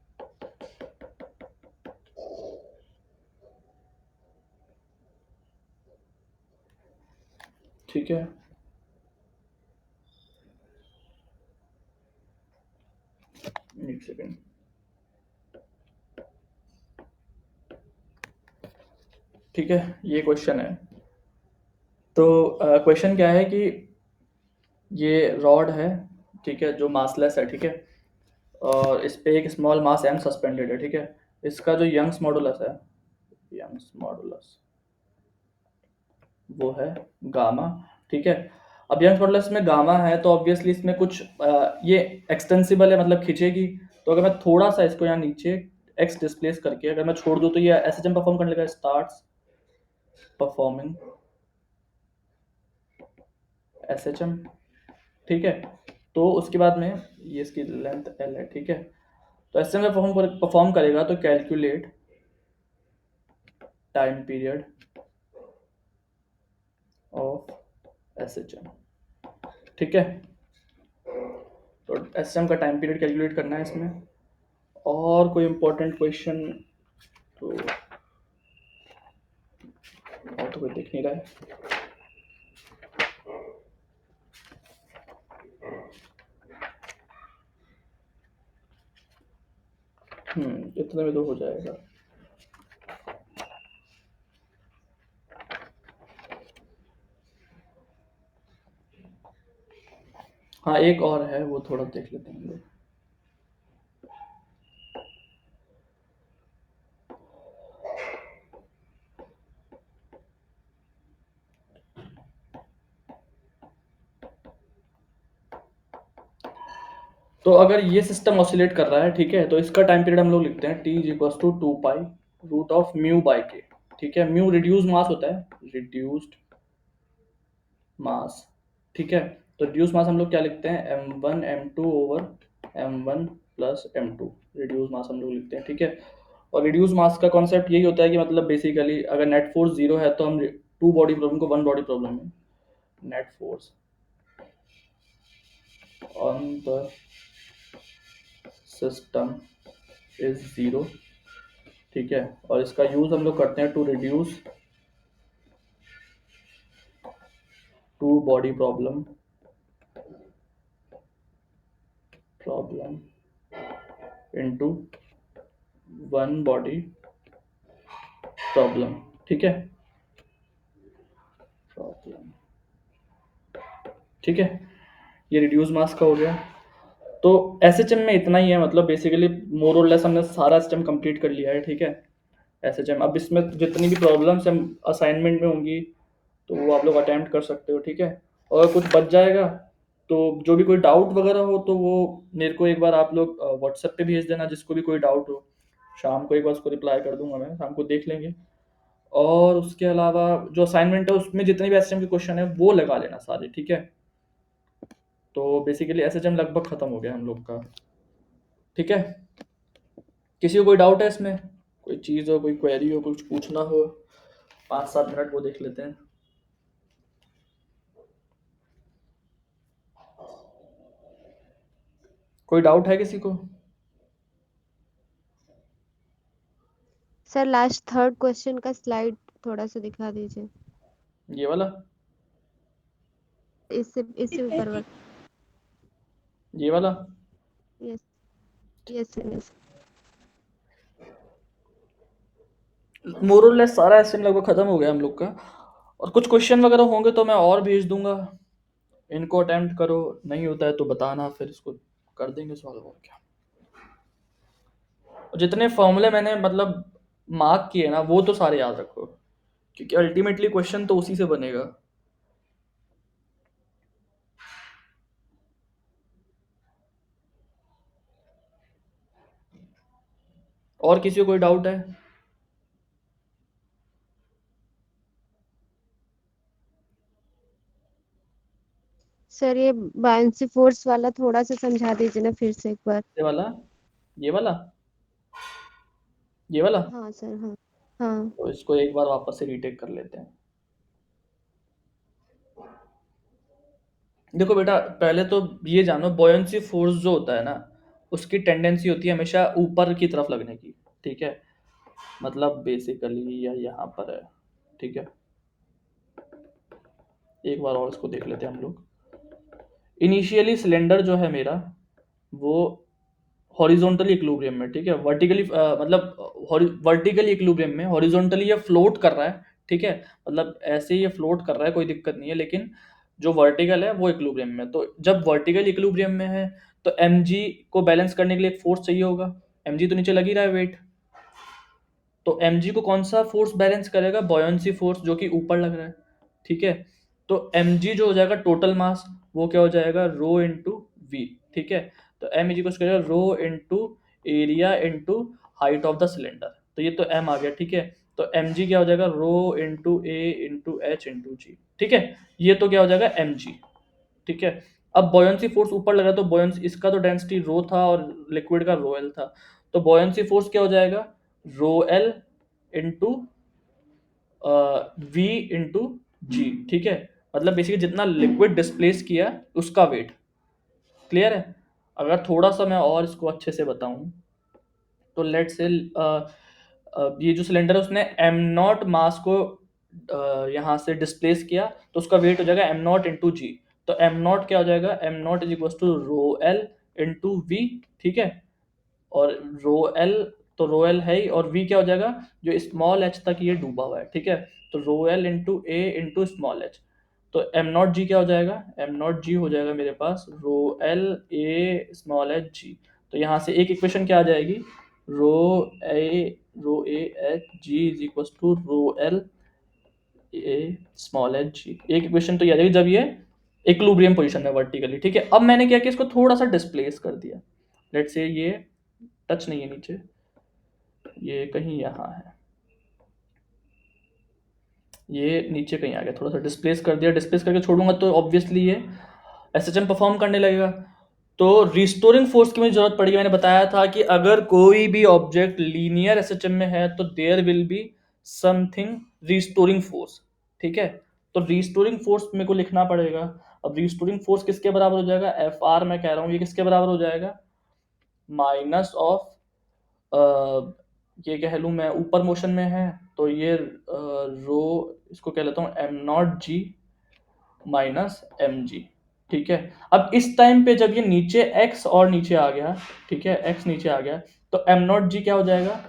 ठीक है, एक सेकेंड, ठीक है। ये क्वेश्चन है, तो क्वेश्चन क्या है कि ये रॉड है, ठीक है, जो मासलेस है, ठीक है, और इस पे एक स्मॉल मास m सस्पेंडेड है, ठीक है। इसका जो यंग्स मॉडुलस है, यंग्स मॉडुलस वो है गामा, ठीक है। अब यंग्स मॉडुलस में गामा है तो ऑब्वियसली इसमें कुछ ये एक्सटेंसिबल है, मतलब खिंचेगी। तो अगर मैं थोड़ा सा इसको यहाँ नीचे x डिस्प्लेस करके अगर मैं छोड़ दूँ तो ये SHM परफॉर्म करने लगा, स्टार्ट्स परफॉर्मिंग SHM, ठीक है। तो उसके बाद में ये इसकी लेंथ L है, ठीक है। तो SHM परफॉर्म करेगा तो calculate time period of SHM, ठीक है। तो SHM का टाइम पीरियड कैलकुलेट करना है इसमें। और कोई इम्पोर्टेंट क्वेश्चन तो और तो कोई दिख नहीं रहा है। इतने में तो हो जाएगा। हाँ एक और है, वो थोड़ा देख लेते हैं हम लोग। तो अगर ये सिस्टम ऑसिलेट कर रहा है, ठीक है, तो इसका टाइम पीरियड हम लोग लिखते हैं t equals to 2 pi root of mu by k, ठीक है। म्यू रिड्यूस मास होता है, रिड्यूस्ड मास, ठीक है। तो रिड्यूस मास हम लोग क्या लिखते हैं, m1 m2 over m1 plus m2, reduce mass हम लोग लिखते हैं, ठीक है। और रिड्यूस मास का कॉन्सेप्ट यही होता है कि मतलब बेसिकली अगर नेट फोर्स 0 है तो हम 2 बॉडी प्रॉब्लम को 1 बॉडी प्रॉब्लम में net force on the system is 0, ठीक है। और इसका यूज हम लोग करते हैं to reduce 2 body problem into 1 body problem, ठीक है, प्रॉब्लम, ठीक है। ये रिड्यूस मास का हो गया। तो एसएचएम में इतना ही है, मतलब बेसिकली मोर और लेस हमने सारा सिस्टम कंप्लीट कर लिया है, ठीक है। एसएचएम, अब इसमें जितनी भी प्रॉब्लम्स हम असाइनमेंट में होंगी तो वो आप लोग अटेम्प्ट कर सकते हो, ठीक है। और कुछ बच जाएगा तो जो भी कोई डाउट वगैरह हो तो वो मेरे को एक बार आप लोग व्हाट्सएप पे भेज देना, जिसको भी कोई डाउट हो। शाम को एक बार उसको रिप्लाई कर दूंगा मैं, शाम को देख लेंगे। और उसके अलावा जो असाइनमेंट है उसमें जितने भी एसएचएम के क्वेश्चन है वो लगा लेना सारे, ठीक है। तो बेसिकली एसएचएम लगभग खत्म हो गया हम लोग का, ठीक है। किसी को कोई डाउट है इसमें, कोई चीज़ हो, कोई क्वेरी हो, कुछ पूछना हो, 5-7 मिनट वो देख लेते हैं। कोई डाउट है किसी को? सर लास्ट थर्ड क्वेश्चन का स्लाइड थोड़ा सा दिखा दीजिए, ये वाला, इससे ऊपर वाला। ये वाला, यस यस यस। मोर और लेस सारा एसएम लगभग खत्म हो गया हम लोग का। और कुछ क्वेश्चन वगैरह होंगे तो मैं और भेज दूंगा, इनको अटेम्प्ट करो, नहीं होता है तो बताना, फिर इसको कर देंगे सॉल्व, और क्या। और जितने फॉर्मूले मैंने मतलब मार्क किए ना वो तो सारे याद रखो, क्योंकि अल्टीमेटली क्वेश्चन तो उसी से बनेगा। और किसी को कोई डाउट है? सर ये बाउंसी फोर्स वाला थोड़ा सा समझा दीजिए ना फिर से एक बार। ये वाला, ये वाला, ये वाला। हाँ सर, हाँ हाँ। तो इसको एक बार वापस से रीटेक कर लेते हैं। देखो बेटा, पहले तो ये जानो, बॉयंसी फोर्स जो होता है ना उसकी टेंडेंसी होती है हमेशा ऊपर की तरफ लगने की, ठीक है। मतलब बेसिकली या यहाँ पर है, ठीक है। एक बार और इसको देख लेते हैं हम लोग। इनिशियली सिलेंडर जो है मेरा वो हॉरिजॉन्टली इक्विलिब्रियम में, ठीक है। वर्टिकली मतलब वर्टिकली इक्विलिब्रियम में, हॉरिजॉन्टली ये फ्लोट कर रहा है, ठीक है। मतलब ऐसे ही ये फ्लोट कर रहा है, कोई दिक्कत नहीं है, लेकिन जो वर्टिकल है वो इक्विलिब्रियम में। तो जब वर्टिकल इक्विलिब्रियम में है तो mg को बैलेंस करने के लिए एक फोर्स चाहिए होगा। mg तो नीचे लग ही रहा है वेट, तो mg को कौन सा फोर्स बैलेंस करेगा, बॉयंसी फोर्स जो कि ऊपर लग रहा है, ठीक है। तो mg जो हो जाएगा टोटल मास, वो क्या हो जाएगा, रो इंटू वी, ठीक है। तो m is equal to rho into area into height of the cylinder. तो ये तो m आ गया, ठीक है। तो mg क्या हो जाएगा, rho into A into H into G, ठीक है। ये तो क्या हो जाएगा mg, ठीक है। अब बॉयंसी फोर्स ऊपर लगा, तो बॉयंसी, इसका तो डेंसिटी रो था और लिक्विड का रो एल था, तो बॉयंसी फोर्स क्या हो जाएगा, rho L into V into G, ठीक है। मतलब बेसिकली जितना लिक्विड डिस्प्लेस किया उसका वेट, क्लियर है। अगर थोड़ा सा मैं और इसको अच्छे से बताऊं तो लेट से ये जो सिलेंडर है उसने एम नॉट मास को यहाँ से डिस्प्लेस किया, तो उसका वेट हो जाएगा एम नॉट इंटू जी। तो एम नॉट क्या हो जाएगा, M naught is equal to rho L into v, ठीक है। और रो एल तो रो एल है ही, और वी क्या हो जाएगा, जो स्मॉल एच तक ये डूबा हुआ है, ठीक है, तो rho L into A into small H, तो एम नॉट जी क्या हो जाएगा, एम नॉट जी हो जाएगा मेरे पास rho L A small H G. तो यहाँ से एक इक्वेशन क्या आ जाएगी, rho A H G is equal to rho L A small H G. एक इक्वेशन तो ये आ जाएगी जब ये इक्विलिब्रियम पोजीशन में वर्टिकली, ठीक है। अब मैंने क्या किया, इसको थोड़ा सा डिस्प्लेस कर दिया, लेट्स से ये टच नहीं है नीचे, ये कहीं यहाँ है, ये नीचे कहीं आ गया, थोड़ा सा डिस्प्लेस कर दिया, डिस्प्लेस करके छोड़ूंगा तो ऑब्वियसली ये एसएचएम परफॉर्म करने लगेगा। तो रिस्टोरिंग फोर्स की मुझे जरूरत पड़ेगी। मैंने बताया था कि अगर कोई भी ऑब्जेक्ट लीनियर एसएचएम में है तो there will be something restoring force, ठीक है। तो रिस्टोरिंग फोर्स मेरे को लिखना पड़ेगा। अब रिस्टोरिंग फोर्स किसके बराबर हो जाएगा, एफ आर मैं कह रहा हूँ, ये किसके बराबर हो जाएगा, माइनस ऑफ ये कह लूँ मैं ऊपर मोशन में है तो ये रो, इसको कह लेता हूँ m naught g minus M g, ठीक है। अब इस टाइम पे जब ये नीचे x और नीचे आ गया, ठीक है, x नीचे आ गया, तो एम नॉट जी क्या हो जाएगा,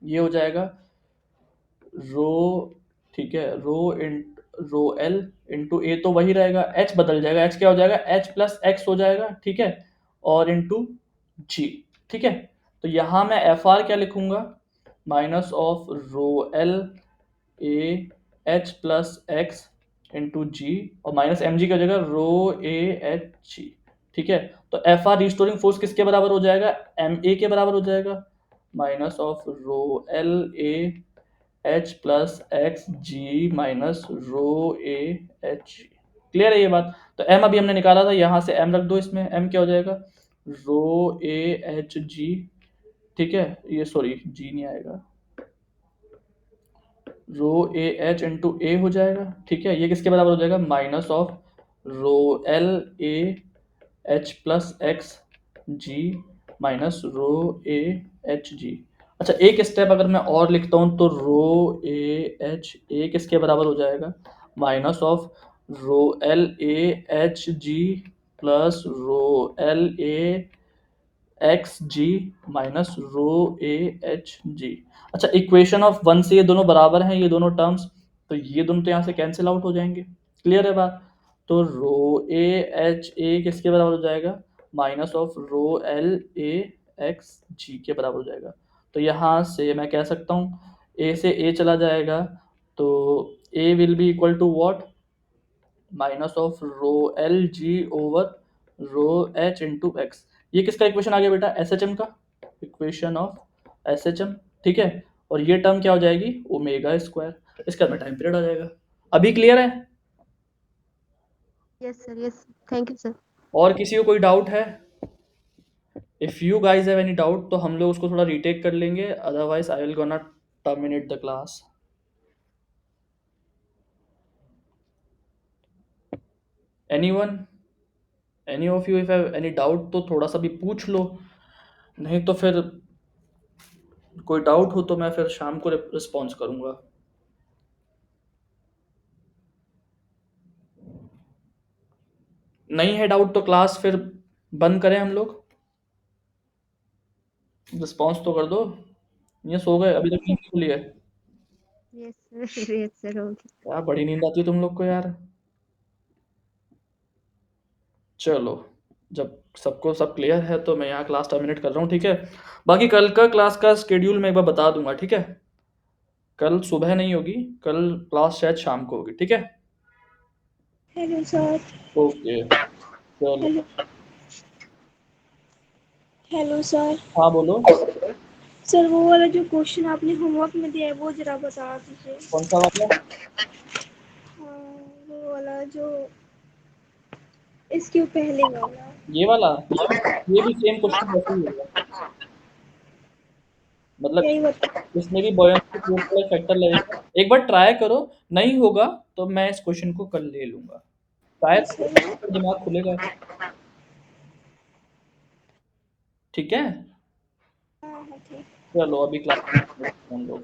ये हो जाएगा रो, ठीक है, रो एल इंटू ए तो वही रहेगा, h बदल जाएगा, h क्या हो जाएगा, h प्लस एक्स हो जाएगा, ठीक है, और इंटू जी, ठीक है। तो यहाँ मैं एफ आर क्या लिखूंगा, minus of rho L A H plus x into G, और माइनस एम जी की जगह रो ए एच जी, ठीक है। तो एफ आर रिस्टोरिंग फोर्स किसके बराबर हो जाएगा, एम ए के बराबर हो जाएगा, minus of rho L A H plus x ji minus rho A H g. Clear है ये बात। तो एम अभी हमने निकाला था, यहाँ से एम रख दो, इसमें एम क्या हो जाएगा, रो ए एच जी, ठीक है, ये सॉरी जी नहीं आएगा, रो ए एच इंटू ए हो जाएगा, ठीक है। ये किसके बराबर हो जाएगा, minus of rho L A H plus x ji minus rho A H g. अच्छा एक स्टेप अगर मैं और लिखता हूँ तो रो ए एच ए किसके बराबर हो जाएगा, minus of rho L A H g plus rho L A x ji minus rho A H g. अच्छा इक्वेशन ऑफ वन से ये दोनों बराबर हैं, ये दोनों टर्म्स, तो ये दोनों तो यहाँ से कैंसिल आउट हो जाएंगे, क्लियर है बात। तो रो ए एच ए किसके बराबर हो जाएगा, minus of rho L A x G के बराबर हो जाएगा। तो यहाँ से मैं कह सकता हूँ ए से ए चला जाएगा, तो A will be equal to what, minus of rho L G over rho H into X. ये किसका इक्वेशन आ गया बेटा, एस एच एम का, equation of S H M, ठीक है। और ये टर्म क्या हो जाएगी, ओमेगा स्क्वायर, इसका में टाइम पीरियड आ जाएगा। अभी क्लियर है, yes sir, yes, thank you sir. और किसी को कोई डाउट है, if you guys have any doubt तो हम लोग उसको थोड़ा रीटेक कर लेंगे, otherwise I will gonna terminate the class. Anyone, any of you if have any doubt तो थोड़ा सा भी पूछ लो, नहीं तो फिर कोई डाउट हो तो मैं फिर शाम को रिस्पॉन्स करूंगा। नहीं है डाउट तो क्लास फिर बंद करें हम लोग, रिस्पॉन्स तो कर दो, ये सो गए अभी तक नींद नहीं खुली है, yes sir, yes sir, okay. क्या बड़ी नींद आती है तुम लोग को यार। चलो जब सबको सब क्लियर है तो मैं यहाँ क्लास टर्मिनेट कर रहा हूँ, ठीक है। बाकी कल का क्लास का स्केड्यूल मैं एक बार बता दूंगा, ठीक है। कल सुबह नहीं होगी, कल क्लास शायद शाम को होगी, ठीक है। Hello sir. ओके चलो, हेलो। Hello sir. हाँ बोलो, सर वो वाला जो क्वेश्चन आपने होमवर्क में दिया है वो जरा बता दीजिए। कौन सा वाला, वो वाला जो इसके पहले वाला। ये वाला, ये भी सेम क्वेश्चन वैसे ही होगा, मतलब यही बता। इसमें भी बॉयंसी फोर्स का फैक्टर लगेगा। एक बार ट्राई करो, नहीं होगा तो मैं इस क्वेश्चन को कल ले लूंगा, शायद सर। दिमाग खुलेगा, ठीक है। हाँ हाँ ठीक। चलो अभी क्लास हम लोग